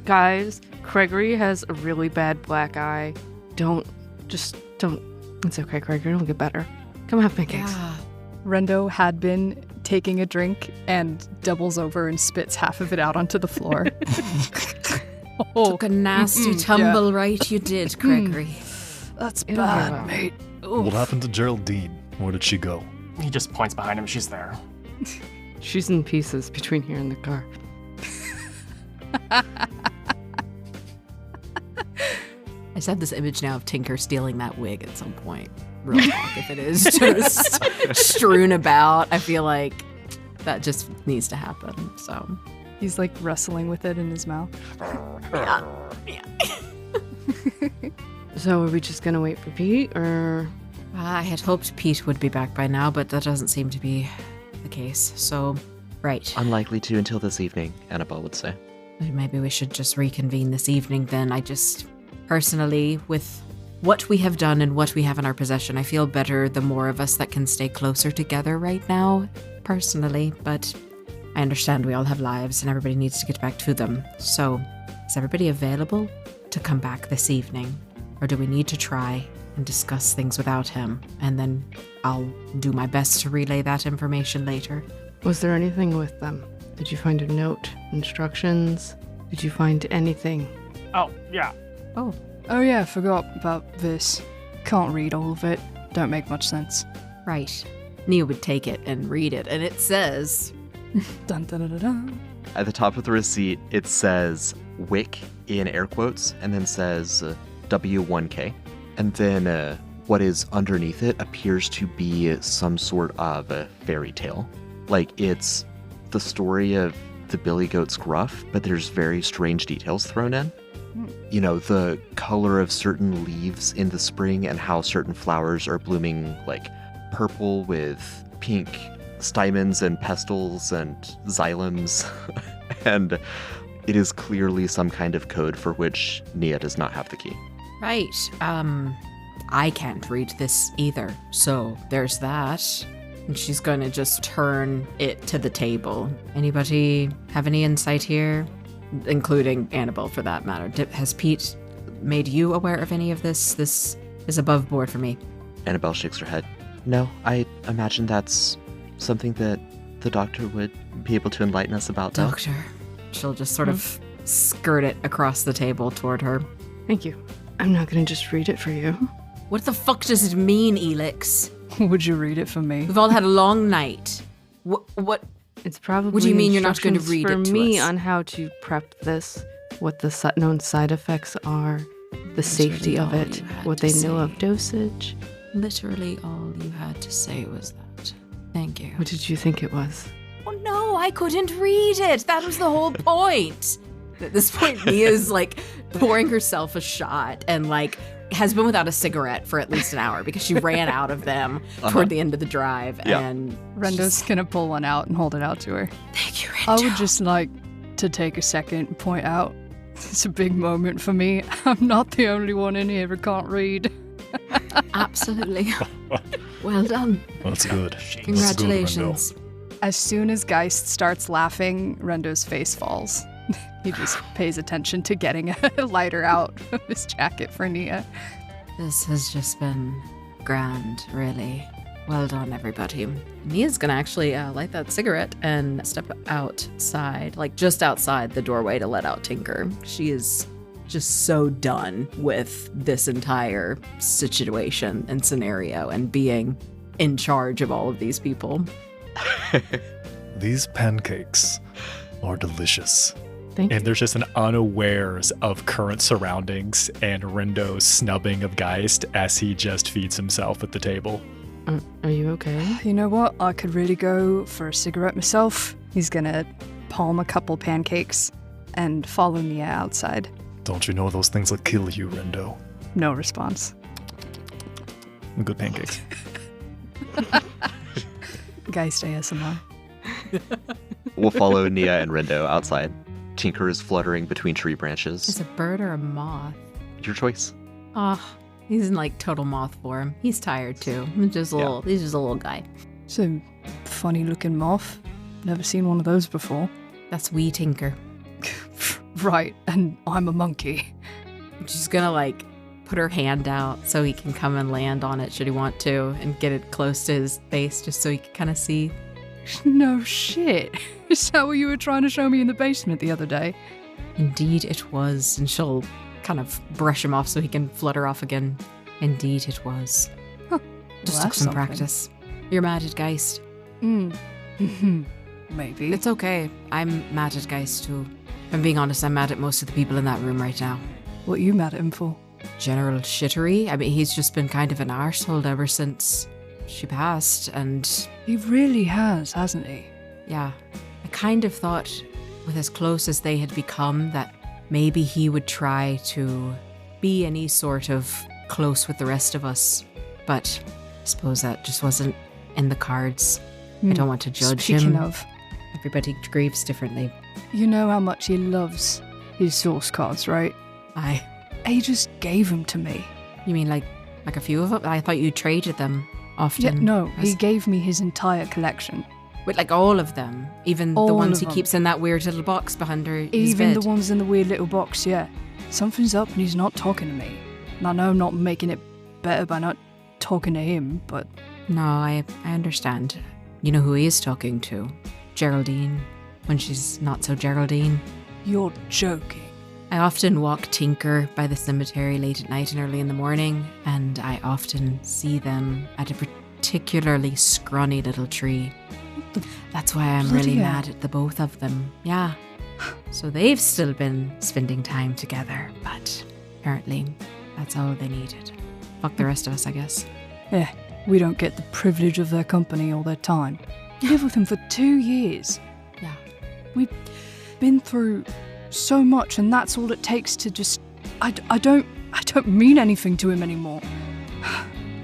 Guys, Gregory has a really bad black eye. Don't. It's okay, Gregory. It'll get better. Come have pancakes. Yeah. Rendo had been taking a drink and doubles over and spits half of it out onto the floor. Took a nasty tumble, right? You did, Gregory. That's It'll bad, go well. mate. What happened to Geraldine? Where did she go? He just points behind him. She's there. She's in pieces between here and the car. I just have this image now of Tinker stealing that wig at some point. Real talk, if it is just strewn about. I feel like that just needs to happen. So He's like wrestling with it in his mouth. So are we just gonna wait for Pete, or I had hoped Pete would be back by now, but that doesn't seem to be the case. So, right. Unlikely to until this evening, Annabelle would say. Maybe we should just reconvene this evening then. I just, personally, with what we have done and what we have in our possession, I feel better the more of us that can stay closer together right now, personally. But I understand we all have lives and everybody needs to get back to them. So, is everybody available to come back this evening? Or do we need to try and discuss things without him? And then I'll do my best to relay that information later. was there anything with them? Did you find a note, instructions? Did you find anything? Oh, yeah. Oh, Oh yeah, I forgot about this. Can't read all of it. Don't make much sense. right. Nia would take it and read it, and it says, Dun dun dun dun dun. At the top of the receipt, it says WIC in air quotes, and then says W1K. And then what is underneath it appears to be some sort of a fairy tale. Like it's the story of the Billy Goat's gruff, but there's very strange details thrown in. You know, the color of certain leaves in the spring and how certain flowers are blooming like purple with pink stamens and pestils and xylems. And it is clearly some kind of code for which Nia does not have the key. right, I can't read this either, so there's that. And she's gonna just turn it to the table. Anybody have any insight here? Including Annabelle, for that matter. Has Pete made you aware of any of this? This is above board for me. Annabelle shakes her head. No, I imagine that's something that the doctor would be able to enlighten us about. though. Doctor. She'll just sort of skirt it across the table toward her. Thank you. I'm not gonna just read it for you. What the fuck does it mean, Elix? Would you read it for me? We've all had a long night. What? It's probably What do you mean you're not going to instructions read it for to me us? on how to prep this, what the known side effects are, the safety of really all it, you had what to they know say. of dosage. Literally all you had to say was that. Thank you. What did you think it was? Oh no, I couldn't read it. That was the whole point. At this point, Nia's like pouring herself a shot and like has been without a cigarette for at least an hour because she ran out of them toward the end of the drive. Yeah. And Rendo's gonna pull one out and hold it out to her. thank you, Rendo. I would just like to take a second and point out it's a big moment for me. I'm not the only one in here who can't read. Absolutely. Well done. That's good. Congratulations. As soon as Geist starts laughing, Rendo's face falls. He just pays attention to getting a lighter out of his jacket for Nia. This has just been grand, really. Well done, everybody. Nia's gonna actually light that cigarette and step outside, like just outside the doorway to let out Tinker. She is just so done with this entire situation and scenario and being in charge of all of these people. These pancakes are delicious. Thank you. And there's just an unawares of current surroundings and Rendo's snubbing of Geist as he just feeds himself at the table. Are you okay? You know what? I could really go for a cigarette myself. He's gonna palm a couple pancakes and follow Nia outside. Don't you know those things will kill you, Rendo? No response. Good pancakes. Geist ASMR. We'll follow Nia and Rendo outside. Tinker is fluttering between tree branches. Is a bird or a moth? Your choice. Oh, he's in like total moth form. He's tired too. He's just a little guy. It's a funny looking moth. Never seen one of those before. That's wee Tinker. Right, and I'm a monkey. She's gonna like put her hand out so he can come and land on it should he want to and get it close to his face just so he can kind of see. No shit. Is that what you were trying to show me in the basement the other day? Indeed it was. And she'll kind of brush him off so he can flutter off again. Indeed it was. Huh. Just Well, took that's some something. practice. You're mad at Geist. Maybe. It's okay. I'm mad at Geist too. If I'm being honest, I'm mad at most of the people in that room right now. What are you mad at him for? General shittery. I mean, he's just been kind of an arsehole ever since she passed, and He really has, hasn't he? yeah, I kind of thought with as close as they had become that maybe he would try to be any sort of close with the rest of us, but I suppose that just wasn't in the cards. I don't want to judge Speaking him. of, Everybody grieves differently. you know how much he loves his source cards, right? He just gave them to me. You mean like a few of them? I thought you traded them often. Yeah, no, I he gave me his entire collection. With like all of them, even the All ones of he them. keeps in that weird little box behind his Even bed. the ones in the weird little box, yeah. Something's up and he's not talking to me. And I know I'm not making it better by not talking to him, but No, I understand. You know who he is talking to? Geraldine, when she's not so Geraldine. you're joking. I often walk Tinker by the cemetery late at night and early in the morning, and I often see them at a particularly scrawny little tree. That's why I'm really bloody hell. mad at the both of them. Yeah. So they've still been spending time together, but apparently that's all they needed. Fuck the rest of us, I guess. Yeah, we don't get the privilege of their company all their time. We live with him for 2 years. Yeah. We've been through so much, and that's all it takes to just... I don't mean anything to him anymore.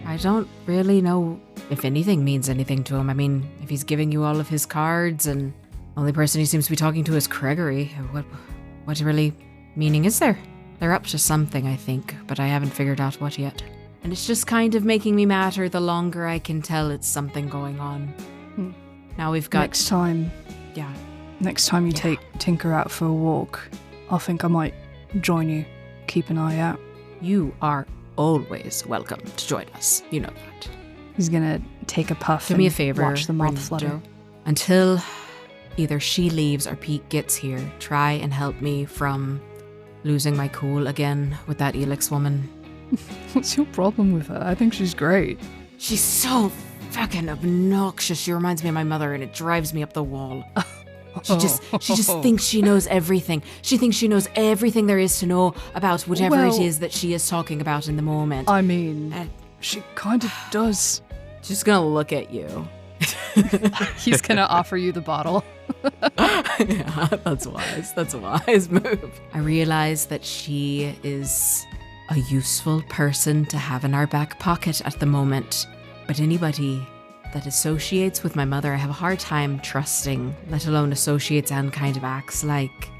I don't really know if anything means anything to him. I mean, if he's giving you all of his cards and the only person he seems to be talking to is Gregory, what really meaning is there? They're up to something, I think, but I haven't figured out what yet. And it's just kind of making me madder the longer I can tell it's something going on. Now we've got... Next time you take Tinker out for a walk, I think I might join you. Keep an eye out. You are always welcome to join us. You know that. He's gonna take a puff Do and me a favor, watch the moth Rendo. flutter. Until either she leaves or Pete gets here, try and help me from losing my cool again with that Elix woman. What's your problem with her? I think she's great. She's so fucking obnoxious. She reminds me of my mother and it drives me up the wall. She just thinks she knows everything. She thinks she knows everything there is to know about whatever it Well- is that she is talking about in the moment. I mean, Uh, she kind of does. She's gonna look at you. He's gonna offer you the bottle. Yeah, that's wise. That's a wise move. I realize that she is a useful person to have in our back pocket at the moment. But anybody that associates with my mother, I have a hard time trusting, let alone associates and kind of acts like.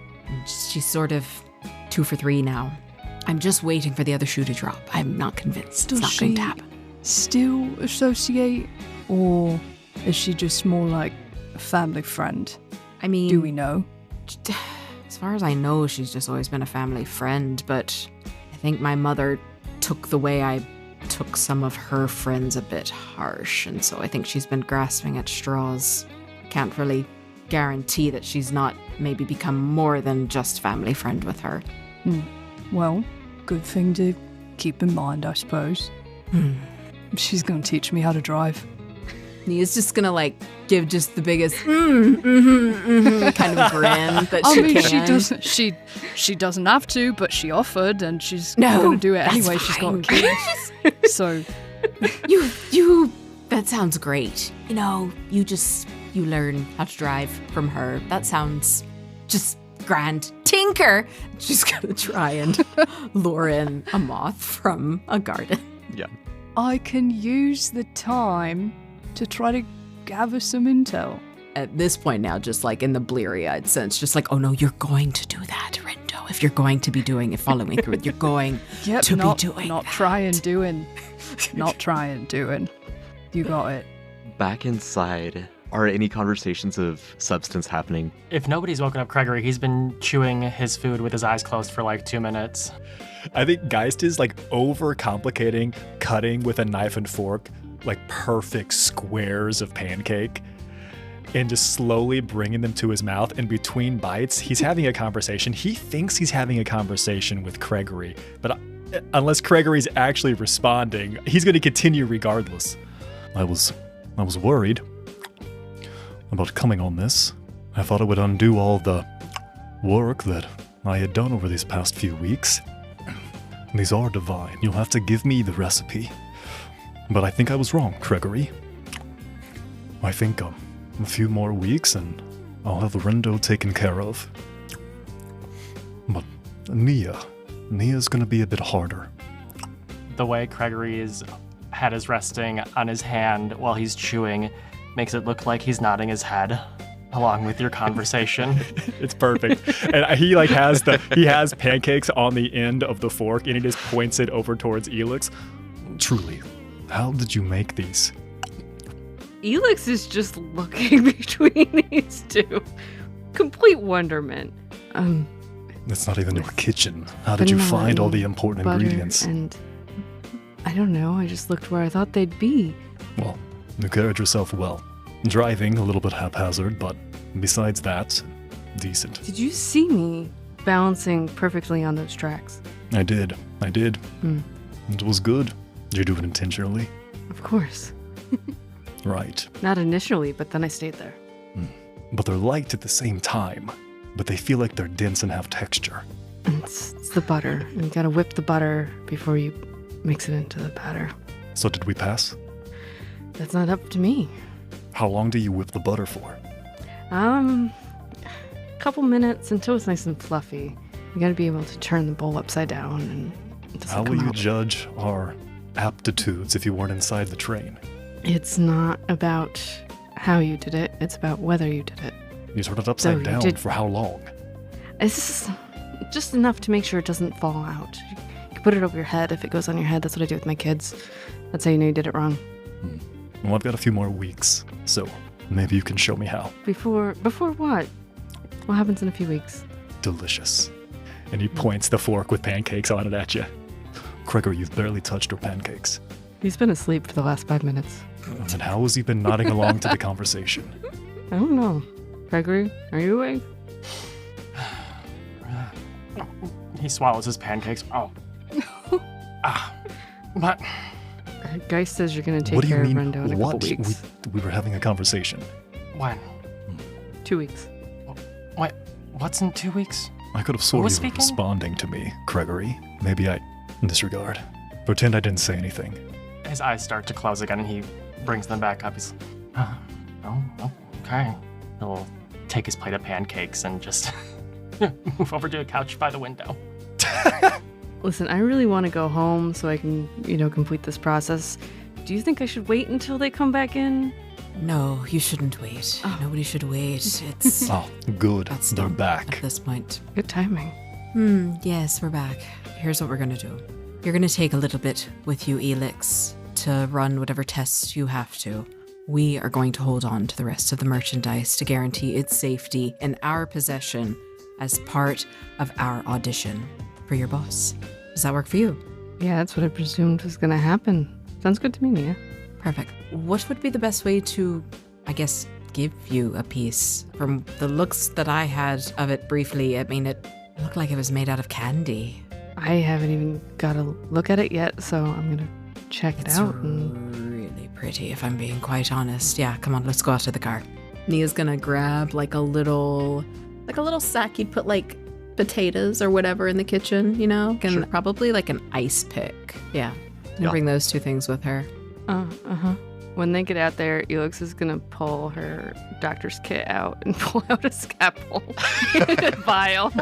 She's sort of 2 for 3 now. I'm just waiting for the other shoe to drop. I'm not convinced. It's not going to happen. Still associate, or is she just more like a family friend? I mean, Do we know? as far as I know, she's just always been a family friend, but I think my mother took the way I took some of her friends a bit harsh, and so I think she's been grasping at straws. Can't really guarantee that she's not maybe become more than just family friend with her. Well, good thing to keep in mind, I suppose. She's gonna teach me how to drive. Nia's just gonna give just the biggest kind of grin that I she mean, can. she doesn't. She doesn't have to, but she offered, and she's No, gonna do it that's anyway. She's got fine. kids, so You that sounds great. You learn how to drive from her. That sounds just grand. Tinker! She's gonna try and lure in a moth from a garden. Yeah. I can use the time to try to gather some intel. At this point now, just in the bleary-eyed sense, just oh no, you're going to do that, Rindo. If you're going to be doing it, following through it, you're going Yep, to not, be doing not that. trying, doing. Not trying, doing. You got it. Back inside, are any conversations of substance happening? If nobody's woken up Gregory, he's been chewing his food with his eyes closed for 2 minutes. I think Geist is overcomplicating cutting with a knife and fork perfect squares of pancake and just slowly bringing them to his mouth. And between bites, he's having a conversation. He thinks he's having a conversation with Gregory, but unless Gregory's actually responding, he's going to continue regardless. I was worried about coming on this. I thought it would undo all the work that I had done over these past few weeks. These are divine. You'll have to give me the recipe. But I think I was wrong, Gregory. I think a few more weeks and I'll have Rindo taken care of. But Nia's gonna be a bit harder. The way Gregory's head is resting on his hand while he's chewing makes it look like he's nodding his head along with your conversation. It's perfect. And he has pancakes on the end of the fork and he just points it over towards Elix. Truly, how did you make these? Elix is just looking between these two. Complete wonderment. That's not even your kitchen. How did you find all the important butter ingredients? And I don't know, I just looked where I thought they'd be. Well, you carried yourself well. Driving a little bit haphazard, but besides that, decent. Did you see me balancing perfectly on those tracks? I did. It was good. Did you do it intentionally? Of course. Right. Not initially, but then I stayed there. But they're light at the same time. But they feel like they're dense and have texture. It's the butter. You gotta whip the butter before you mix it into the batter. So did we pass? That's not up to me. How long do you whip the butter for? Couple minutes until it's nice and fluffy. You gotta be able to turn the bowl upside down and it doesn't How will come you out. judge our aptitudes if you weren't inside the train? It's not about how you did it, it's about whether you did it. You turned it So upside you down did- for how long? It's just enough to make sure it doesn't fall out. You can put it over your head if it goes on your head. That's what I do with my kids. That's how you know you did it wrong. Well, I've got a few more weeks, so maybe you can show me how. Before what? What happens in a few weeks? Delicious. And he points the fork with pancakes on it at you. Gregor, you've barely touched her pancakes. He's been asleep for the last 5 minutes. And how has he been nodding along to the conversation? I don't know. Gregory, are you awake? He swallows his pancakes. Oh. But Geist says you're gonna take What do you care mean, of Rendo in a couple what? weeks. We were having a conversation. when? 2 weeks. Wait, what's in 2 weeks? I could have sworn you was were speaking? responding to me, Gregory. Maybe I disregard. Pretend I didn't say anything. His eyes start to close again and he brings them back up. He's, oh, okay. He'll take his plate of pancakes and just move over to a couch by the window. Listen, I really want to go home so I can, complete this process. Do you think I should wait until they come back in? No, you shouldn't wait. Oh. Nobody should wait. It's Oh, good. that's They're done back. at this point. Good timing. Yes, we're back. Here's what we're gonna do. You're gonna take a little bit with you, Elix, to run whatever tests you have to. We are going to hold on to the rest of the merchandise to guarantee its safety in our possession as part of our audition for your boss. Does that work for you? Yeah, that's what I presumed was going to happen. Sounds good to me, Nia. Perfect. What would be the best way to, I guess, give you a piece? From the looks that I had of it briefly, I mean, it looked like it was made out of candy. I haven't even got a look at it yet, so I'm going to check it It's out. And... really pretty, if I'm being quite honest. Yeah, come on, let's go out to the car. Nia's gonna grab like a little sack you'd put like potatoes or whatever in the kitchen, and Sure. probably like an ice pick. Yeah, and Yeah. bring those two things with her. Uh-huh. When they get out there, Elix is going to pull her doctor's kit out and pull out a scalpel vial.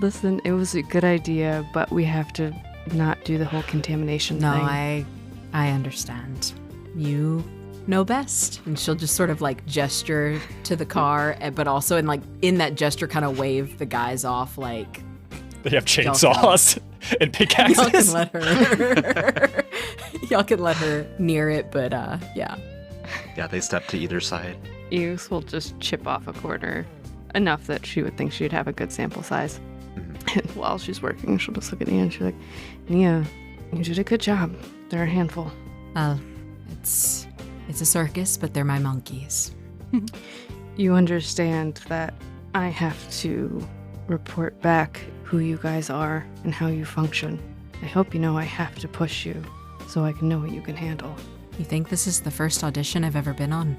Listen, it was a good idea, but we have to not do the whole contamination No, thing. I understand. You know best. And she'll just sort of like gesture to the car, but also in that gesture kind of wave the guys off like, They have Y'all chainsaws and y'all can pickaxes. let her y'all can let her near it, but yeah. Yeah, they step to either side. Elix will just chip off a corner, enough that she would think she'd have a good sample size. And while she's working, she'll just look at Nia and she's like, Nia, you did a good job. They're a handful. Well, it's a circus, but they're my monkeys. You understand that I have to report back who you guys are and how you function. I hope you know I have to push you so I can know what you can handle. You think this is the first audition I've ever been on?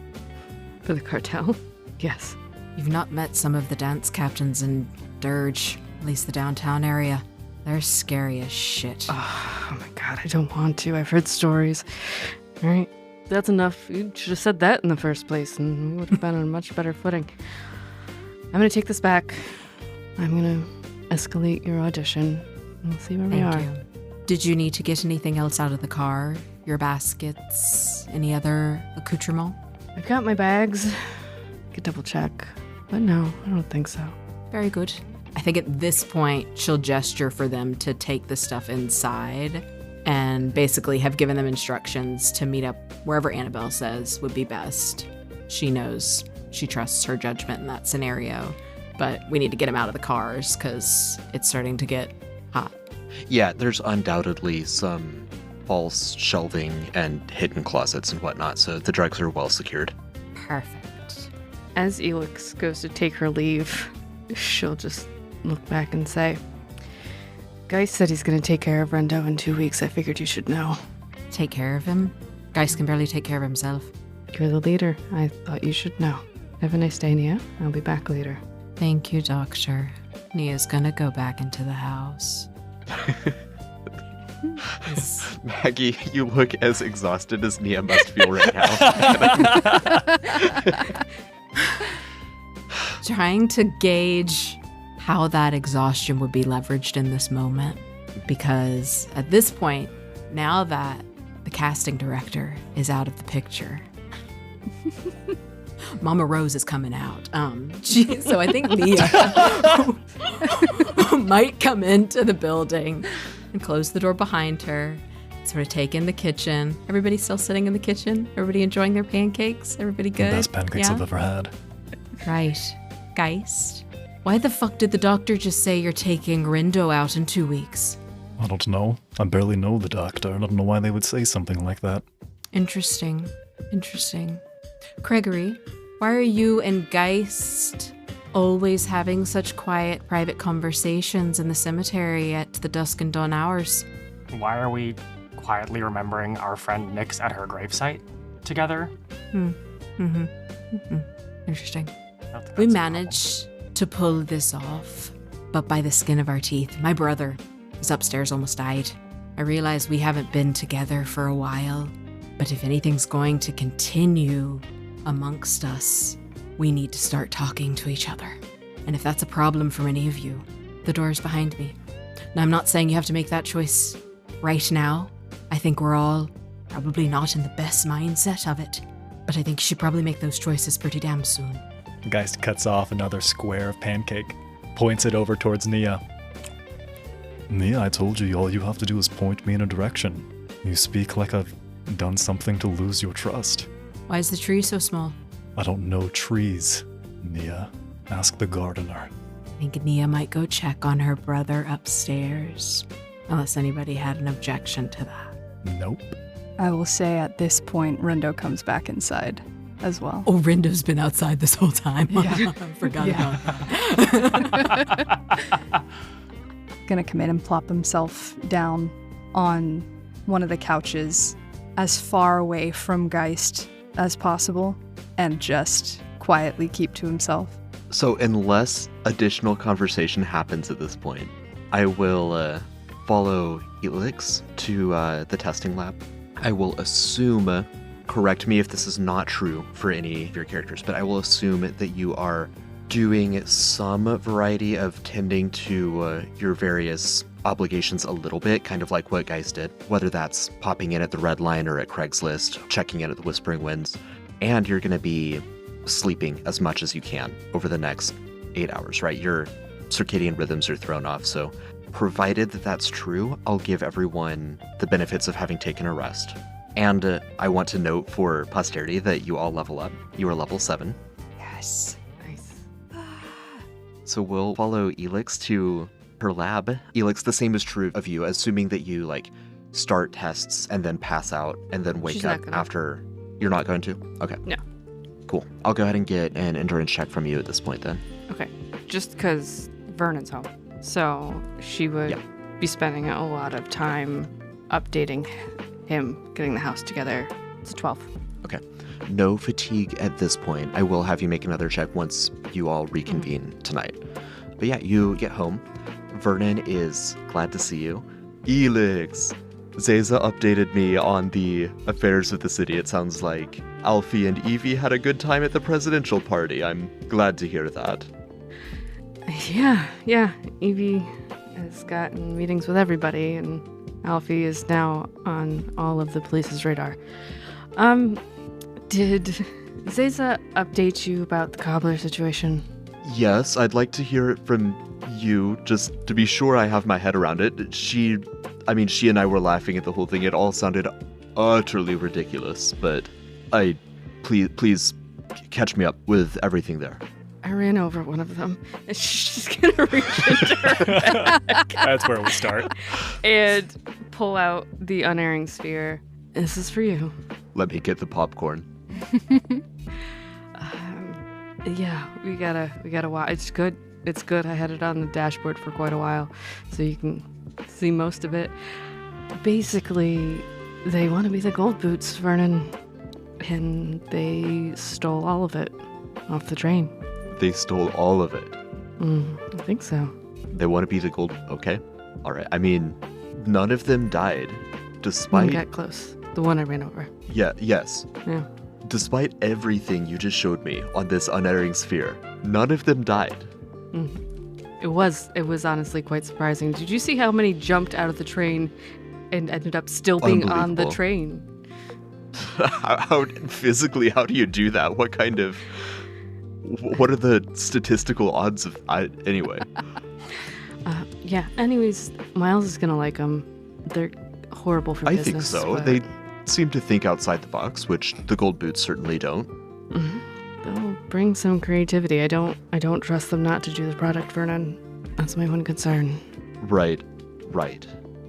For the cartel? Yes. You've not met some of the dance captains in Dirge, at least the downtown area. They're scary as shit. Oh my god, I don't want to. I've heard stories. All right, that's enough. You should have said that in the first place and we would have been on a much better footing. I'm going to take this back. I'm going to escalate your audition. We'll see where we Thank are. you. Did you need to get anything else out of the car? Your baskets? Any other accoutrement? I've got my bags. I could double check. But no, I don't think so. Very good. I think at this point, she'll gesture for them to take the stuff inside and basically have given them instructions to meet up wherever Annabelle says would be best. She knows, she trusts her judgment in that scenario, but we need to get them out of the cars because it's starting to get hot. Yeah, there's undoubtedly some false shelving and hidden closets and whatnot, so the drugs are well secured. Perfect. As Elix goes to take her leave, she'll just look back and say, Geist said he's going to take care of Rendo in 2 weeks. I figured you should know. Take care of him? Geist can barely take care of himself. You're the leader. I thought you should know. Have a nice day, Nia. I'll be back later. Thank you, Doctor. Nia's gonna go back into the house. Is- Maggie, you look as exhausted as Nia must feel right now. Trying to gauge how that exhaustion would be leveraged in this moment. Because at this point, now that the casting director is out of the picture, Mama Rose is coming out. So I think Nia might come into the building and close the door behind her, sort of take in the kitchen. Everybody still sitting in the kitchen? Everybody enjoying their pancakes? Everybody The good? best pancakes Yeah? I've ever had. Right. Geist, why the fuck did the doctor just say you're taking Rindo out in 2 weeks? I don't know. I barely know the doctor. I don't know why they would say something like that. Interesting. Gregory, why are you and Geist always having such quiet, private conversations in the cemetery at the dusk and dawn hours? Why are we quietly remembering our friend Nyx at her gravesite together? Interesting. I don't think We that's managed to pull this off, but by the skin of our teeth. My brother is upstairs, almost died. I realize we haven't been together for a while, but if anything's going to continue amongst us, we need to start talking to each other. And if that's a problem for any of you, the door's behind me. Now, I'm not saying you have to make that choice right now. I think we're all probably not in the best mindset of it. But I think you should probably make those choices pretty damn soon. Geist cuts off another square of pancake, points it over towards Nia. Nia, I told you all you have to do is point me in a direction. You speak like I've done something to lose your trust. Why is the tree so small? I don't know trees, Nia. Ask the gardener. I think Nia might go check on her brother upstairs. Unless anybody had an objection to that. Nope. I will say at this point, Rindo comes back inside as well. Oh, Rindo's been outside this whole time. Yeah. I forgot about that. Gonna come in and plop himself down on one of the couches as far away from Geist as possible and just quietly keep to himself. So unless additional conversation happens at this point, I will follow Elix to the testing lab. I will assume, correct me if this is not true for any of your characters, but I will assume that you are doing some variety of tending to your various obligations a little bit, kind of like what Geist did, whether that's popping in at the Red Line or at Craigslist, checking in at the Whispering Winds, and you're going to be sleeping as much as you can over the next 8 hours, right? Your circadian rhythms are thrown off, so provided that that's true, I'll give everyone the benefits of having taken a rest. And I want to note for posterity that you all level up. You are level 7. Yes. Nice. So we'll follow Elix to her lab. Elix, the same is true of you, assuming that you start tests and then pass out and then wake She's up not gonna. after. You're not going to? Okay. No. Cool. I'll go ahead and get an endurance check from you at this point then. Okay. Just because Vernon's home. So she would Yeah. be spending a lot of time updating him, getting the house together. It's a 12. Okay. No fatigue at this point. I will have you make another check once you all reconvene tonight. But yeah, you get home. Vernon is glad to see you. Elix! Zeza updated me on the affairs of the city. It sounds like Alfie and Evie had a good time at the presidential party. I'm glad to hear that. Yeah. Evie has gotten meetings with everybody, and Alfie is now on all of the police's radar. Did Zeza update you about the cobbler situation? Yes, I'd like to hear it from you, just to be sure I have my head around it. She and I were laughing at the whole thing. It all sounded utterly ridiculous, but please catch me up with everything there. I ran over one of them, and she's just gonna reach into her bag That's where we start. and pull out the unerring sphere. This is for you. Let me get the popcorn. Yeah, we gotta watch. It's good. It's good. I had it on the dashboard for quite a while, so you can see most of it. Basically, they want to be the gold boots, Vernon, and they stole all of it off the train. They stole all of it. I think so. They want to be the gold. Okay. All right. I mean, none of them died, One despite. got close. The one I ran over. Yes. Yeah. Despite everything you just showed me on this unerring sphere, none of them died. It was honestly quite surprising. Did you see how many jumped out of the train and ended up still being on the Unbelievable. train? how physically? How do you do that? What kind of? What are the statistical odds of? Anyway. Yeah. Anyways, Miles is gonna like them. They're horrible for I business. think so. but They seem to think outside the box, which the gold boots certainly don't. they'll bring some creativity. I don't trust them not to do the product, Vernon. That's my one concern. Right.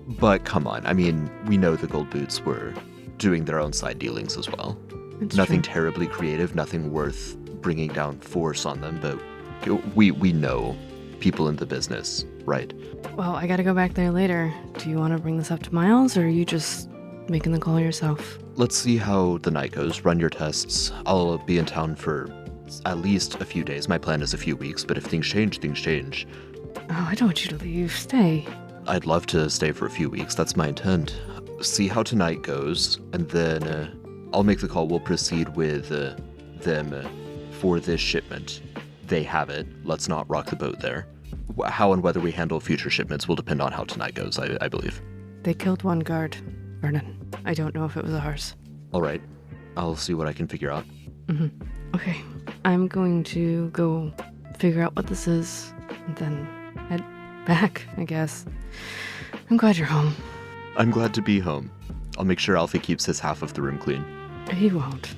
But come on, I mean, we know the gold boots were doing their own side dealings as well. It's Nothing true. terribly creative, nothing worth bringing down force on them, but we know people in the business, right? Well, I gotta go back there later. Do you want to bring this up to Miles, or are you just making the call yourself? Let's see how the night goes. Run your tests. I'll be in town for at least a few days. My plan is a few weeks, but if things change, things change. Oh, I don't want you to leave. Stay. I'd love to stay for a few weeks. That's my intent. See how tonight goes, and then I'll make the call. We'll proceed with them for this shipment. They have it. Let's not rock the boat there. How and whether we handle future shipments will depend on how tonight goes, I believe. They killed one guard, Vernon. I don't know if it was ours. All right. I'll see what I can figure out. Okay. I'm going to go figure out what this is and then head back, I guess. I'm glad you're home. I'm glad to be home. I'll make sure Alfie keeps his half of the room clean. He won't.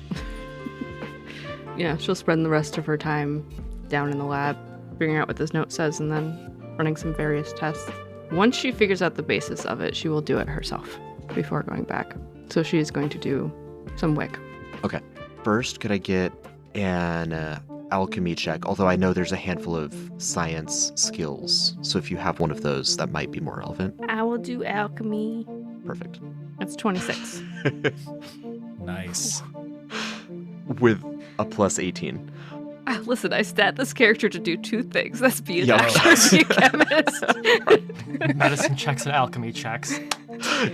Yeah, she'll spend the rest of her time down in the lab, figuring out what this note says, and then running some various tests. Once she figures out the basis of it, she will do it herself before going back. So she is going to do some wick. Okay. First, could I get an alchemy check? Although I know there's a handful of science skills. So if you have one of those, that might be more relevant. I will do alchemy. Perfect. That's 26. Nice. With a plus 18. Listen, I stat this character to do two things. That's be a Yeah. doctor, be a chemist. Medicine checks and alchemy checks.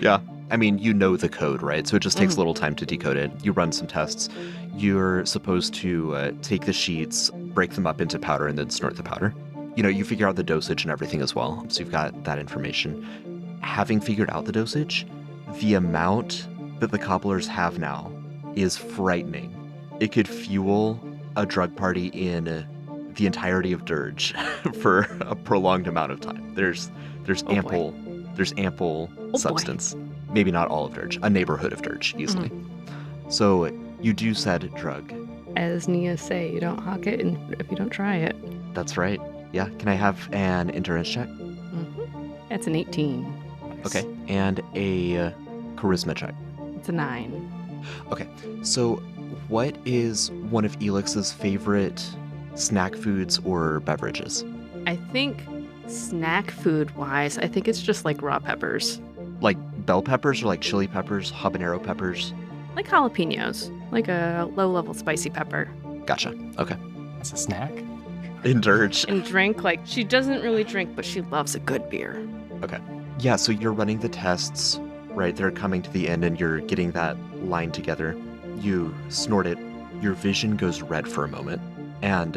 Yeah. I mean, you know the code, right? So it just takes a little time to decode it. You run some tests. You're supposed to take the sheets, break them up into powder, and then snort the powder. You know, you figure out the dosage and everything as well. So you've got that information. Having figured out the dosage, the amount that the cobblers have now is frightening. It could fuel a drug party in the entirety of Dirge for a prolonged amount of time. There's ample substance. Maybe not all of Dirge, a neighborhood of Dirge, easily. So you do said drug. As Nia say, you don't hawk it if you don't try it. That's right. Yeah. Can I have an endurance check? That's an 18. Okay. And a charisma check. It's a 9. Okay. So what is one of Elix's favorite snack foods or beverages? I think snack food wise, I think it's just like raw peppers. Like bell peppers or like chili peppers, habanero peppers? Like jalapenos. Like a low level spicy pepper. Gotcha. Okay. It's a snack. In Dirge. And drink, like she doesn't really drink, but she loves a good beer. Okay. Yeah, so you're running the tests, right? They're coming to the end and you're getting that line together. You snort it, your vision goes red for a moment, and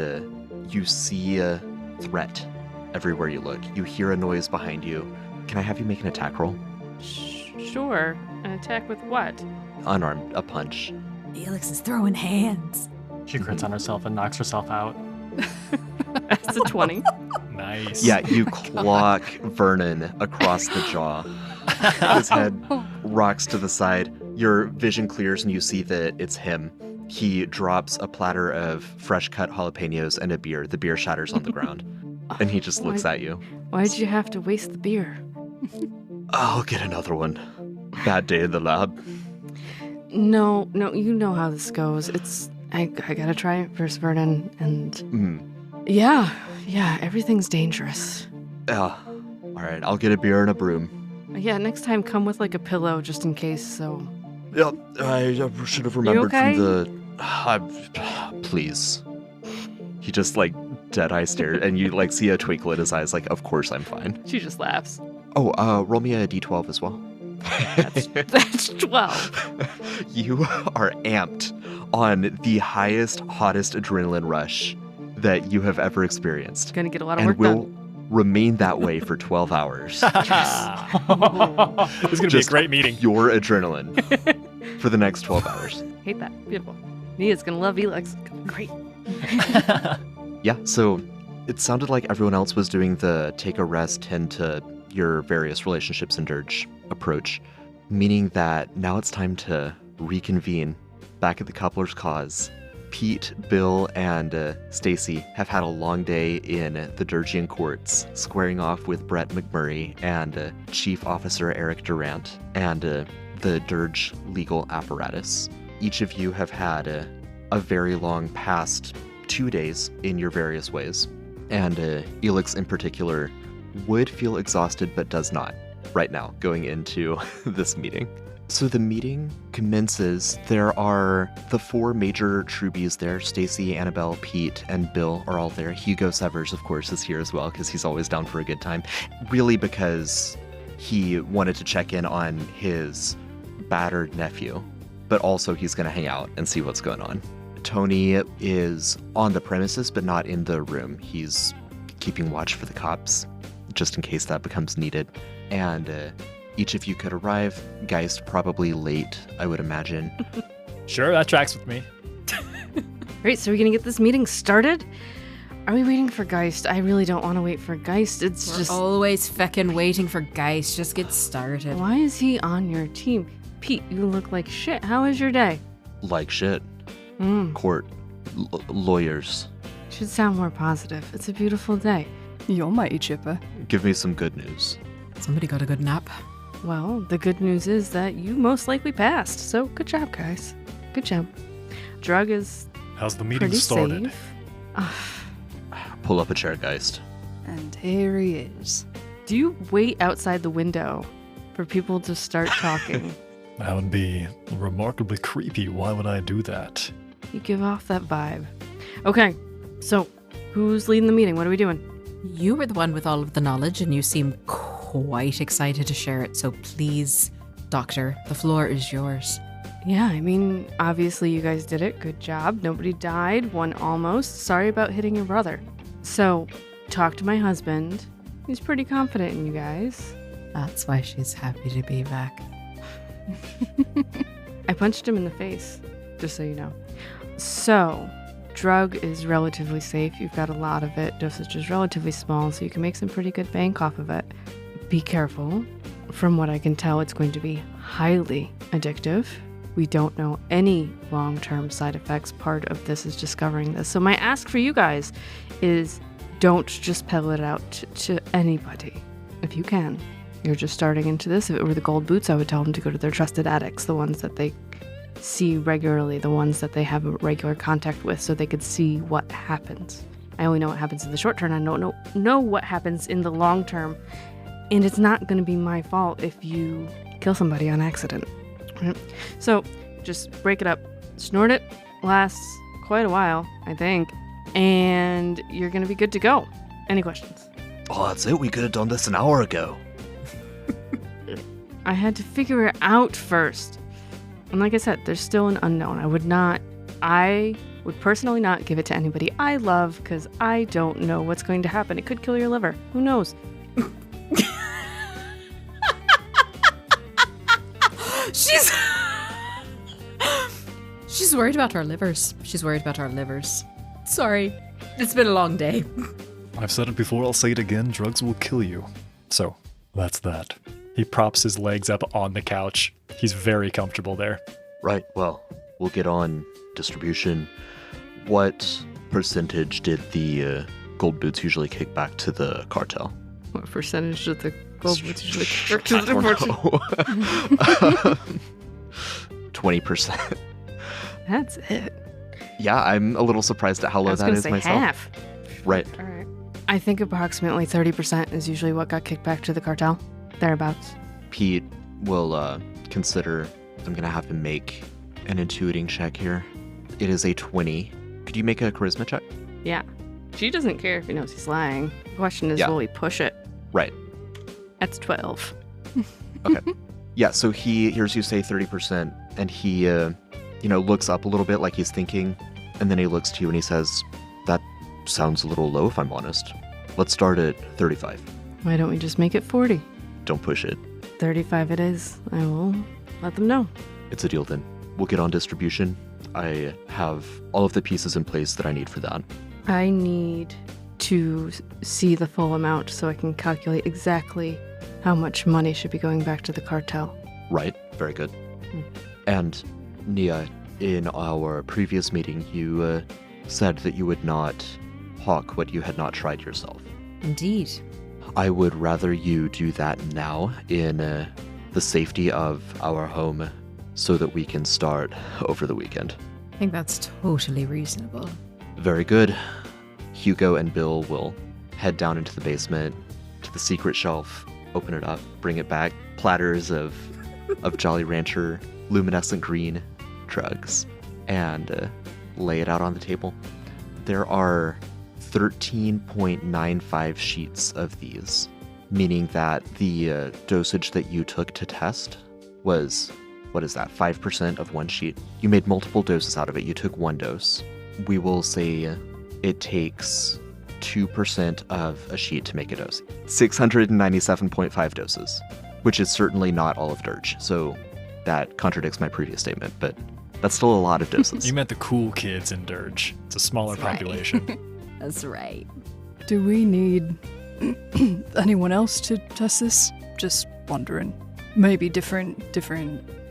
you see a threat everywhere you look. You hear a noise behind you. Can I have you make an attack roll? Sure. An attack with what? Unarmed, a punch. Felix is throwing hands. She crits on herself and knocks herself out. That's a 20. Nice. Yeah, you clock Vernon across the jaw. His head rocks to the side. Your vision clears and you see that it's him. He drops a platter of fresh cut jalapenos and a beer. The beer shatters on the ground. And he just looks at you. Why'd you have to waste the beer? I'll get another one. Bad day in the lab. No, you know how this goes. I gotta try it first, Vernon, and yeah, everything's dangerous. Yeah. All right, I'll get a beer and a broom. Yeah, next time come with like a pillow just in case, so. Yep, I should have remembered okay? from the... please. He just, like, dead-eye stared, and you, like, see a twinkle in his eyes, like, of course I'm fine. She just laughs. Oh, roll me a d12 as well. That's 12. You are amped on the highest, hottest adrenaline rush that you have ever experienced. Gonna get a lot of And work will done. remain that way for 12 hours. This is going to be a Just great meeting. Your adrenaline for the next 12 hours. Hate that. Beautiful. Nia's gonna love Elix. Great. Yeah, so it sounded like everyone else was doing the take a rest, tend to your various relationships in Dirge approach, meaning that now it's time to reconvene back at the Coupler's Cause. Pete, Bill, and Stacy have had a long day in the Dirgian courts, squaring off with Brett McMurray and Chief Officer Eric Durant and the Dirge legal apparatus. Each of you have had a very long past 2 days in your various ways, and Elix in particular would feel exhausted but does not right now going into this meeting. So the meeting commences. There are the 4 major Trubies there. Stacy, Annabelle, Pete, and Bill are all there. Hugo Severs, of course, is here as well because he's always down for a good time. Really because he wanted to check in on his battered nephew, but also he's going to hang out and see what's going on. Tony is on the premises, but not in the room. He's keeping watch for the cops, just in case that becomes needed. And each of you could arrive. Geist probably late, I would imagine. Sure, that tracks with me. Great, so we're gonna get this meeting started? Are we waiting for Geist? I really don't want to wait for Geist. It's We're just... always feckin' waiting for Geist. Just get started. Why is he on your team? Pete, you look like shit. How was your day? Like shit. Mm, Court. Lawyers. should sound more positive. It's a beautiful day. You're mighty chipper. Give me some good news. Somebody got a good nap. Well, the good news is that you most likely passed. So good job, guys. Good job. Drug is How's the meeting pretty started? safe. Pull up a chair, Geist. And here he is. Do you wait outside the window for people to start talking? That would be remarkably creepy. Why would I do that? You give off that vibe. Okay, so who's leading the meeting? What are we doing? You were the one with all of the knowledge, and you seem quite excited to share it. So please, Doctor, the floor is yours. Yeah, I mean, obviously you guys did it. Good job. Nobody died. One almost. Sorry about hitting your brother. So, talk to my husband. He's pretty confident in you guys. That's why she's happy to be back. I punched him in the face, just so you know. So, drug is relatively safe. You've got a lot of it. Dosage is relatively small, so you can make some pretty good bank off of it. Be careful. From what I can tell, it's going to be highly addictive. We don't know any long-term side effects. Part of this is discovering this. So my ask for you guys is don't just peddle it out to anybody. If you can. You're just starting into this. If it were the gold boots, I would tell them to go to their trusted addicts, the ones that they see regularly, the ones that they have a regular contact with, so they could see what happens. I only know what happens in the short term. I don't know what happens in the long term. And it's not going to be my fault if you kill somebody on accident. Right? So just break it up. Snort it. Lasts quite a while, I think. And you're going to be good to go. Any questions? Oh, that's it. We could have done this an hour ago. I had to figure it out first. And like I said, there's still an unknown. I would personally not give it to anybody I love because I don't know what's going to happen. It could kill your liver. Who knows? She's worried about our livers. Sorry. It's been a long day. I've said it before, I'll say it again. Drugs will kill you. So, that's that. He props his legs up on the couch. He's very comfortable there. Right, well, we'll get on distribution. What percentage did the gold boots usually kick back to the cartel? What percentage of the gold boots usually kick I don't know. 20%. That's it. Yeah, I'm a little surprised at how I low was that going to is say myself. half. Right. All right. I think approximately 30% is usually what got kicked back to the cartel. Thereabouts. Pete will consider. I'm going to have him make an intuiting check here. It is a 20. Could you make a charisma check? Yeah. She doesn't care if he knows he's lying. The question is, Yeah. will he push it? Right. That's 12. Okay. Yeah, so he hears you say 30%, and he, looks up a little bit like he's thinking, and then he looks to you and he says, that sounds a little low if I'm honest. Let's start at 35. Why don't we just make it 40? Don't push it. 35 it is. I will let them know. It's a deal then. We'll get on distribution. I have all of the pieces in place that I need for that. I need to see the full amount so I can calculate exactly how much money should be going back to the cartel. Right. Very good. And Nia, in our previous meeting, you said that you would not hawk what you had not tried yourself. Indeed. I would rather you do that now in the safety of our home so that we can start over the weekend. I think that's totally reasonable. Very good. Hugo and Bill will head down into the basement to the secret shelf, open it up, bring it back, platters of Jolly Rancher luminescent green drugs, and lay it out on the table. There are 13.95 sheets of these, meaning that the dosage that you took to test was what is that, 5% of one sheet. You made multiple doses out of it. You took one dose. We will say it takes 2% of a sheet to make a dose. 697.5 doses, which is certainly not all of Dirge. So that contradicts my previous statement, but that's still a lot of doses. You meant the cool kids in Dirge. It's a smaller population. That's right. Do we need anyone else to test this? Just wondering. Maybe different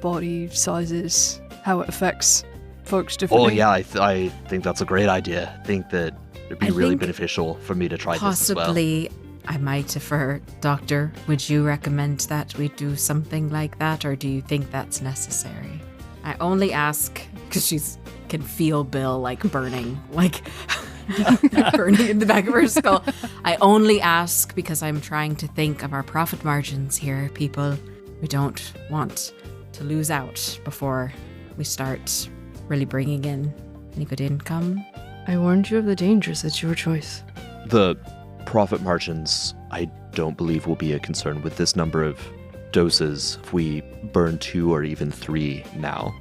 body sizes, how it affects folks differently. Oh yeah, I think that's a great idea. I think that it'd be really beneficial for me to try this as well. Possibly, I might defer. Doctor, would you recommend that we do something like that, or do you think that's necessary? I only ask because she can feel Bill burning, burning in the back of her skull. I only ask because I'm trying to think of our profit margins here, people. We don't want to lose out before we start really bringing in any good income. I warned you of the dangers. It's your choice. The profit margins, I don't believe will be a concern with this number of doses. If we burn 2 or even 3 now,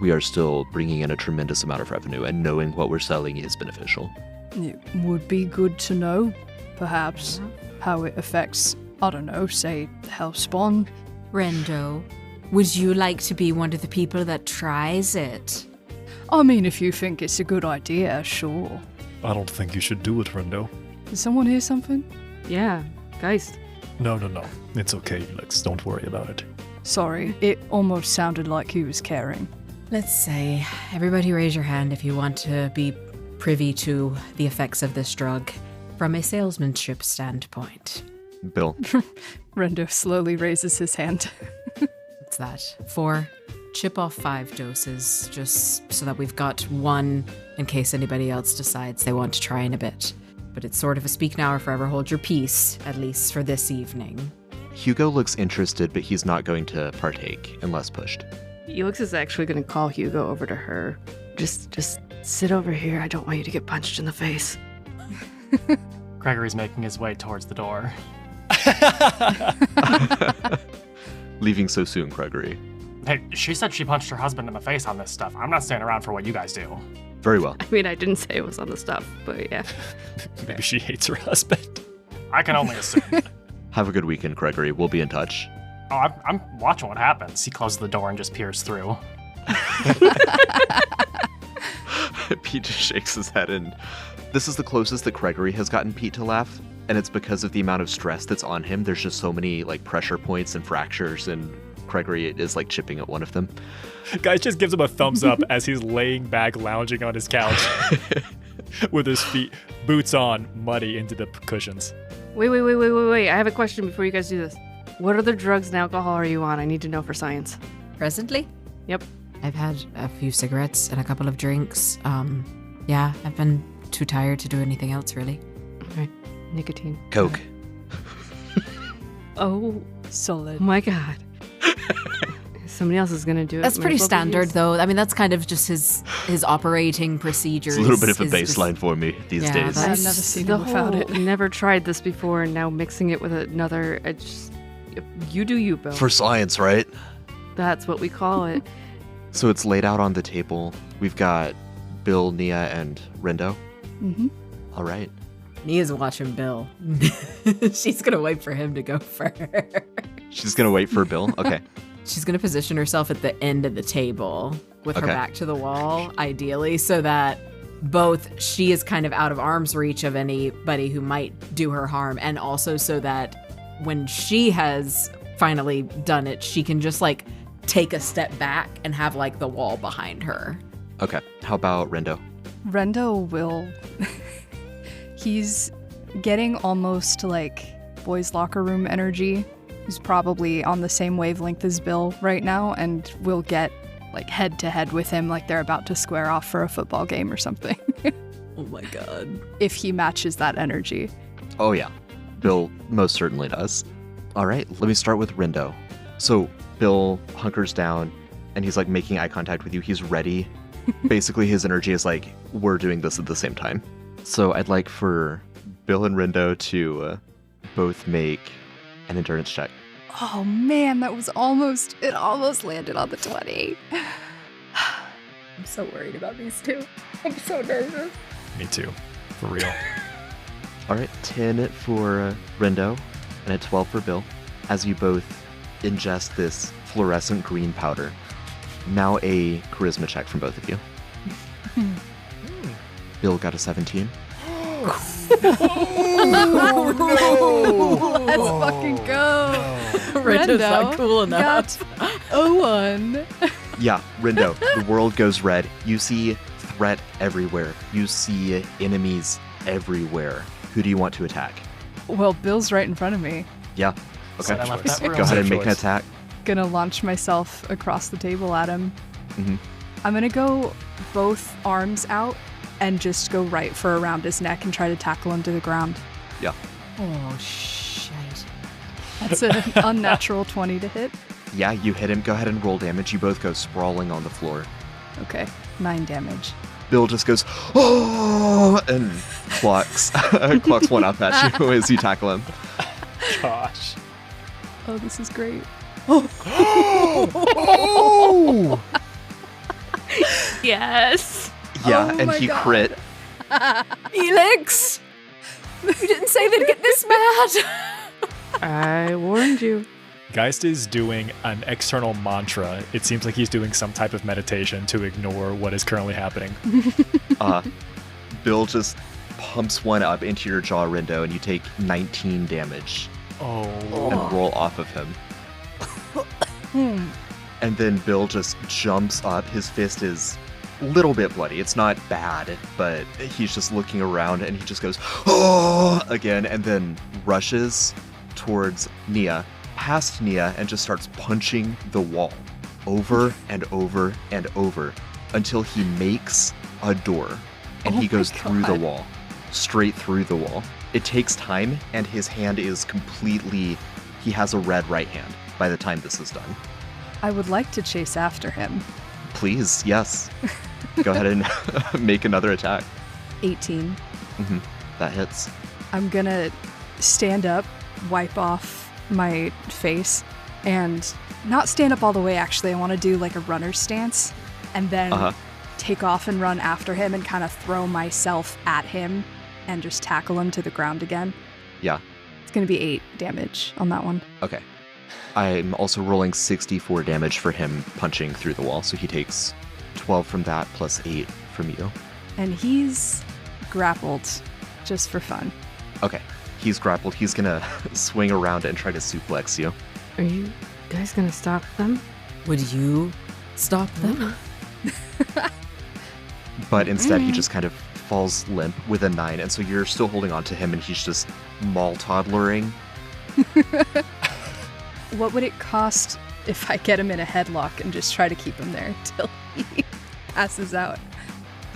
we are still bringing in a tremendous amount of revenue, and knowing what we're selling is beneficial. It would be good to know, perhaps, how it affects, I don't know, say, Hellspawn. Rendo, would you like to be one of the people that tries it? I mean, if you think it's a good idea, sure. I don't think you should do it, Rendo. Did someone hear something? Yeah, guys. No. It's okay, Lex. Don't worry about it. Sorry, it almost sounded like he was caring. Let's say, everybody raise your hand if you want to be privy to the effects of this drug from a salesmanship standpoint. Bill. Rendo slowly raises his hand. What's that? 4. Chip off 5 doses, just so that we've got 1 in case anybody else decides they want to try in a bit. But it's sort of a speak now or forever hold your peace, at least for this evening. Hugo looks interested, but he's not going to partake unless pushed. Elix is actually going to call Hugo over to her. Just sit over here. I don't want you to get punched in the face. Gregory's making his way towards the door. Leaving so soon, Gregory. Hey, she said she punched her husband in the face on this stuff. I'm not staying around for what you guys do. Very well. I mean, I didn't say it was on the stuff, but yeah. Maybe she hates her husband. I can only assume. Have a good weekend, Gregory. We'll be in touch. Oh, I'm watching what happens. He closes the door and just peers through. Pete just shakes his head, and this is the closest that Gregory has gotten Pete to laugh, and it's because of the amount of stress that's on him. There's just so many pressure points and fractures, and Gregory is chipping at one of them. Guys just gives him a thumbs up as he's laying back, lounging on his couch with his feet, boots on, muddy into the cushions. Wait. I have a question before you guys do this. What other drugs and alcohol are you on? I need to know for science. Presently? Yep. I've had a few cigarettes and a couple of drinks. Yeah, I've been too tired to do anything else, really. Okay. Nicotine. Coke. Oh Solid. my god. Somebody else is gonna do it. That's pretty standard, though. I mean, that's kind of just his operating procedures. It's a little bit of a baseline for me these days. I've never seen the it without it. Never tried this before, and now mixing it with another. You do you, Bill. For science, right? That's what we call it. So it's laid out on the table. We've got Bill, Nia, and Rendo. Mm-hmm. All right. Nia's watching Bill. She's gonna wait for him to go first. She's going to wait for Bill? Okay. She's gonna position herself at the end of the table with her back to the wall, ideally, so that both she is kind of out of arm's reach of anybody who might do her harm, and also so that when she has finally done it, she can just take a step back and have the wall behind her. Okay. How about Rendo? Rendo will... He's getting almost boys' locker room energy. He's probably on the same wavelength as Bill right now, and will get head to head with him they're about to square off for a football game or something. Oh my god. If he matches that energy. Oh, yeah. Bill most certainly does. All right, let me start with Rendo. So Bill hunkers down, and he's making eye contact with you. He's ready. Basically, his energy is we're doing this at the same time. So I'd like for Bill and Rendo to both make an endurance check. Oh man, it almost landed on the 20. I'm so worried about these two. I'm so nervous. Me too. For real. All right, 10 for Rendo and a 12 for Bill as you both ingest this fluorescent green powder. Now a charisma check from both of you. Bill got a 17. Let's fucking go. Rendo's not cool enough. Oh, one. Yeah, Rendo, the world goes red. You see threat everywhere. You see enemies everywhere. Who do you want to attack? Well, Bill's right in front of me. Yeah. Okay. Said I left that room. Go ahead and make an Choice. attack. Gonna launch myself across the table at him. Mhm. I'm gonna go both arms out and just go right for around his neck and try to tackle him to the ground. Yeah. Oh, shite. That's an unnatural 20 to hit. Yeah, you hit him. Go ahead and roll damage. You both go sprawling on the floor. Okay, 9 damage. Bill just goes, oh, and clocks one up at you as you tackle him. Gosh. Oh, this is great. Oh! Yes. Yeah, Oh and my he God. crit. Felix! You didn't say they'd get this mad! I warned you. Geist is doing an external mantra. It seems like he's doing some type of meditation to ignore what is currently happening. Bill just pumps one up into your jaw, Rendo, and you take 19 damage Oh. and roll off of him. And then Bill just jumps up. His fist is a little bit bloody. It's not bad, but he's just looking around and he just goes, oh, again, and then rushes towards Nia, past Nia, and just starts punching the wall over and over and over until he makes a door. And Oh he my goes through the God. wall, straight through the wall. It takes time, and his hand is completely, he has a red right hand by the time this is done. I would like to chase after him. Please, yes. Go ahead and make another attack. 18. That hits. I'm gonna stand up, wipe off my face, and not stand up all the way, actually. I want to do like a runner stance, and then take off and run after him and kind of throw myself at him and just tackle him to the ground again. Yeah. It's gonna be 8 damage on that one. Okay. I'm also rolling 64 damage for him punching through the wall, so he takes 12 from that plus 8 from you. And he's grappled just for fun. Okay. He's grappled. He's gonna swing around and try to suplex you. Are you guys gonna stop them? Would you stop them? But instead, he just kind of falls limp with a 9, and so you're still holding on to him, and he's just mall-toddlering. What would it cost if I get him in a headlock and just try to keep him there until he passes out?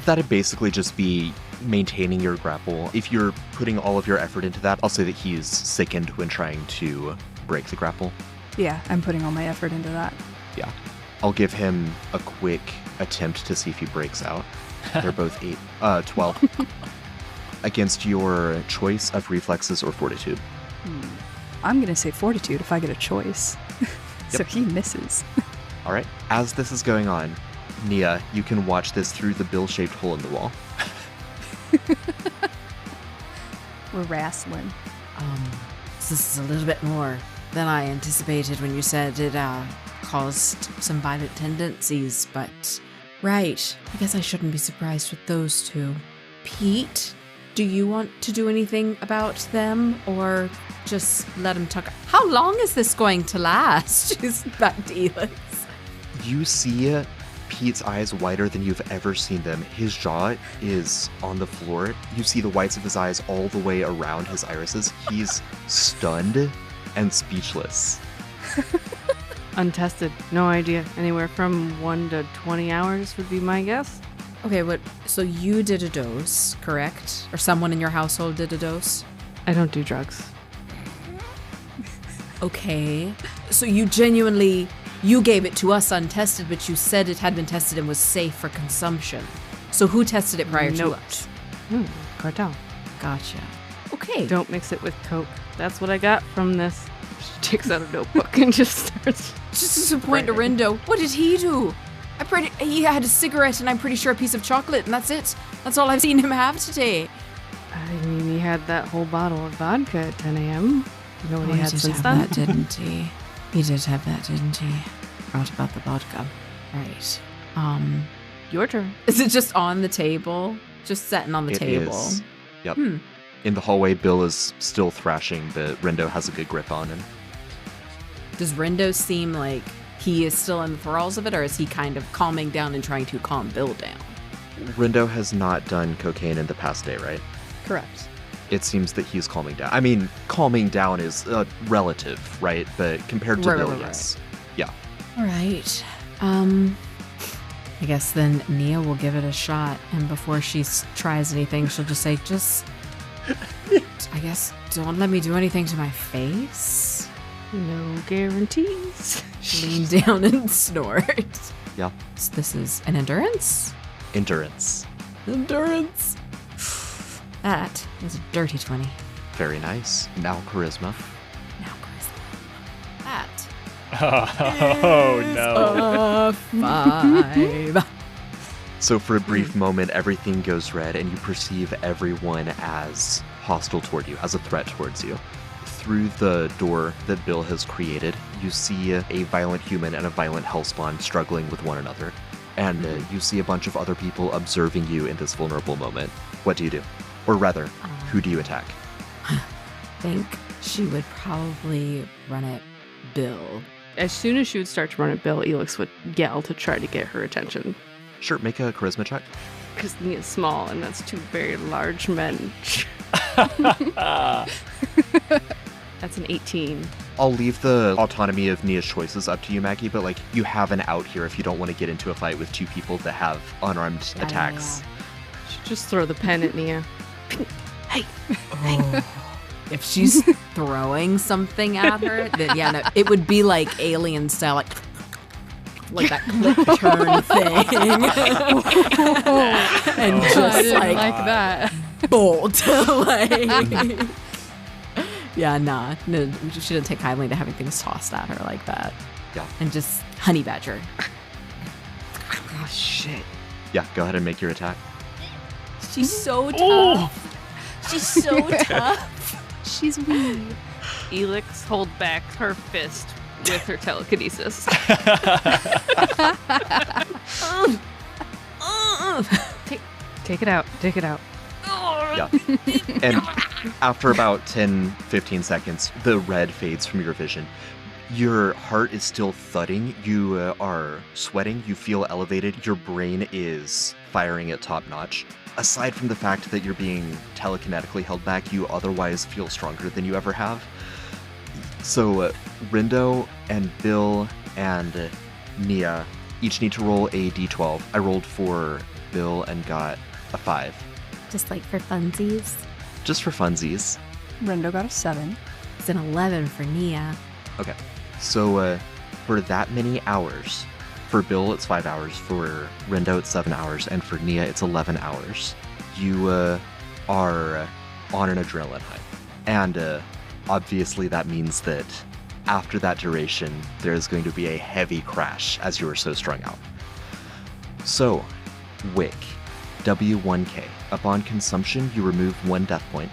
That'd basically just be maintaining your grapple. If you're putting all of your effort into that, I'll say that he's sickened when trying to break the grapple. Yeah, I'm putting all my effort into that. Yeah. I'll give him a quick attempt to see if he breaks out. They're both 12. Against your choice of reflexes or fortitude. I'm gonna say fortitude if I get a choice. So he misses. All right. As this is going on, Nia, you can watch this through the bill-shaped hole in the wall. We're wrestling. So this is a little bit more than I anticipated when you said it caused some violent tendencies, but right. I guess I shouldn't be surprised with those two. Pete, do you want to do anything about them or just let them tuck? How long is this going to last? Just back to Elix. You see Pete's eyes wider than you've ever seen them. His jaw is on the floor. You see the whites of his eyes all the way around his irises. He's stunned and speechless. Untested. No idea. Anywhere from 1 to 20 hours would be my guess. Okay, so you did a dose, correct? Or someone in your household did a dose? I don't do drugs. Okay. So you genuinely, you gave it to us untested, but you said it had been tested and was safe for consumption. So who tested it prior to Note. us? Cartel. Gotcha. Okay. Don't mix it with Coke. That's what I got from this. takes out a notebook and just starts. Just to point to Rindo. What did he do? He had a cigarette and I'm pretty sure a piece of chocolate, and that's it. That's all I've seen him have today. I mean, he had that whole bottle of vodka at 10 a.m. You know what he had since then? That, didn't he? He did have that, didn't he? Forgot about the vodka. Right. Your turn. Is it just on the table? Just sitting on the table? It is. Yep. In the hallway, Bill is still thrashing, but Rindo has a good grip on him. Does Rindo seem like he is still in the thralls of it, or is he kind of calming down and trying to calm Bill down? Rindo has not done cocaine in the past day, right? Correct. It seems that he's calming down. I mean, calming down is relative, right? But compared to Bill, yes. Yeah. All right. I guess then Nia will give it a shot, and before she tries anything, she'll just say, I guess, don't let me do anything to my face. No guarantees. Lean down and snort. Yeah. So this is an endurance? Endurance. Endurance. That is a dirty 20. Very nice. Now charisma. Now charisma. That Oh, no. a 5. So for a brief moment, everything goes red, and you perceive everyone as hostile toward you, as a threat towards you. Through the door that Bill has created, you see a violent human and a violent hellspawn struggling with one another. And you see a bunch of other people observing you in this vulnerable moment. What do you do? Or rather, who do you attack? I think she would probably run at Bill. As soon as she would start to run at Bill, Elix would yell to try to get her attention. Sure, make a charisma check. Because Nia's small, and that's two very large men. That's an 18. I'll leave the autonomy of Nia's choices up to you, Maggie, but you have an out here if you don't want to get into a fight with two people that have unarmed attacks. You should just throw the pen at Nia. Hey! If she's throwing something at her, then it would be like alien style, like that clip turn thing. And just like that. bolt. No, she didn't take kindly to having things tossed at her like that. Yeah. And just honey badger. Oh, shit. Yeah, go ahead and make your attack. She's so tough. She's so tough. She's weak. Elix hold back her fist with her telekinesis. Take it out. Take it out. Yeah. And after about 10, 15 seconds, the red fades from your vision. Your heart is still thudding. You are sweating. You feel elevated. Your brain is firing at top notch. Aside from the fact that you're being telekinetically held back, you otherwise feel stronger than you ever have. So Rindo and Bill and Nia each need to roll a d12. I rolled for Bill and got a 5. Just like for funsies. Just for funsies. Rindo got a 7. It's an 11 for Nia. Okay. So for that many hours, for Bill it's 5 hours, for Rindo it's 7 hours, and for Nia it's 11 hours. You are on an adrenaline high. And obviously that means that after that duration, there is going to be a heavy crash as you are so strung out. So, Wick, W1K. Upon consumption, you remove 1 death point.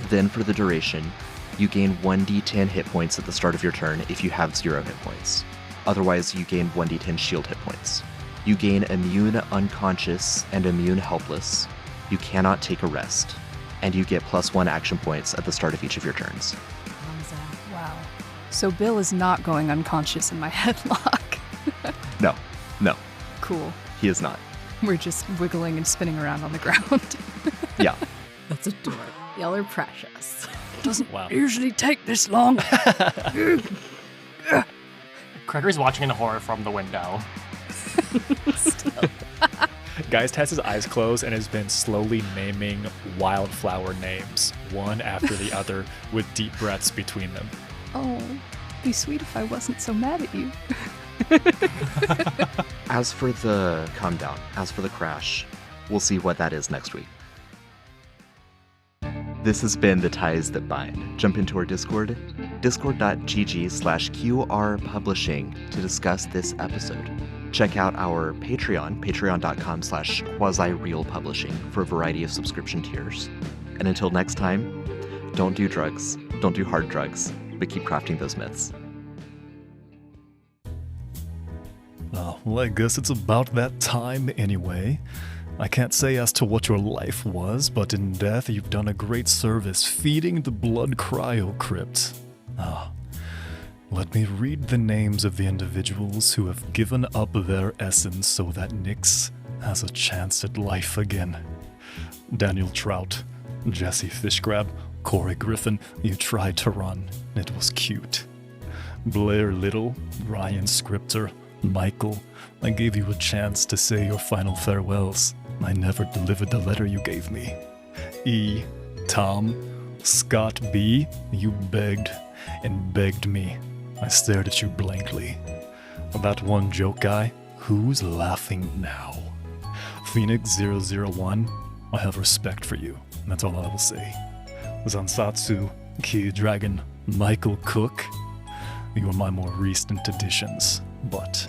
Then for the duration, you gain 1d10 hit points at the start of your turn if you have 0 hit points. Otherwise, you gain 1d10 shield hit points. You gain immune unconscious and immune helpless. You cannot take a rest. And you get +1 action points at the start of each of your turns. Wow. So Bill is not going unconscious in my headlock. No, Cool. he is not. We're just wiggling and spinning around on the ground. Yeah. That's adorable. Y'all are precious. Doesn't Wow. usually take this long. Gregory's watching in horror from the window. Geist has his eyes closed and has been slowly naming wildflower names, one after the other, with deep breaths between them. Oh, be sweet if I wasn't so mad at you. As for the calm down, as for the crash, we'll see what that is next week. This has been The Ties That Bind. Jump into our Discord, discord.gg/QR publishing to discuss this episode. Check out our Patreon, patreon.com/quasi-real publishing for a variety of subscription tiers. And until next time, don't do drugs, don't do hard drugs, but keep crafting those myths. Well, I guess it's about that time anyway. I can't say as to what your life was, but in death you've done a great service feeding the blood cryo crypt. Let me read the names of the individuals who have given up their essence so that Nyx has a chance at life again. Daniel Trout, Jesse Fishgrab, Corey Griffin, you tried to run. It was cute. Blair Little, Ryan Scripter, Michael, I gave you a chance to say your final farewells. I never delivered the letter you gave me. E. Tom, Scott B, you begged and begged me. I stared at you blankly. That one joke guy, who's laughing now? Phoenix 001, I have respect for you. That's all I will say. Zansatsu, Key Dragon, Michael Cook, you are my more recent additions, but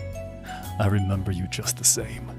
I remember you just the same.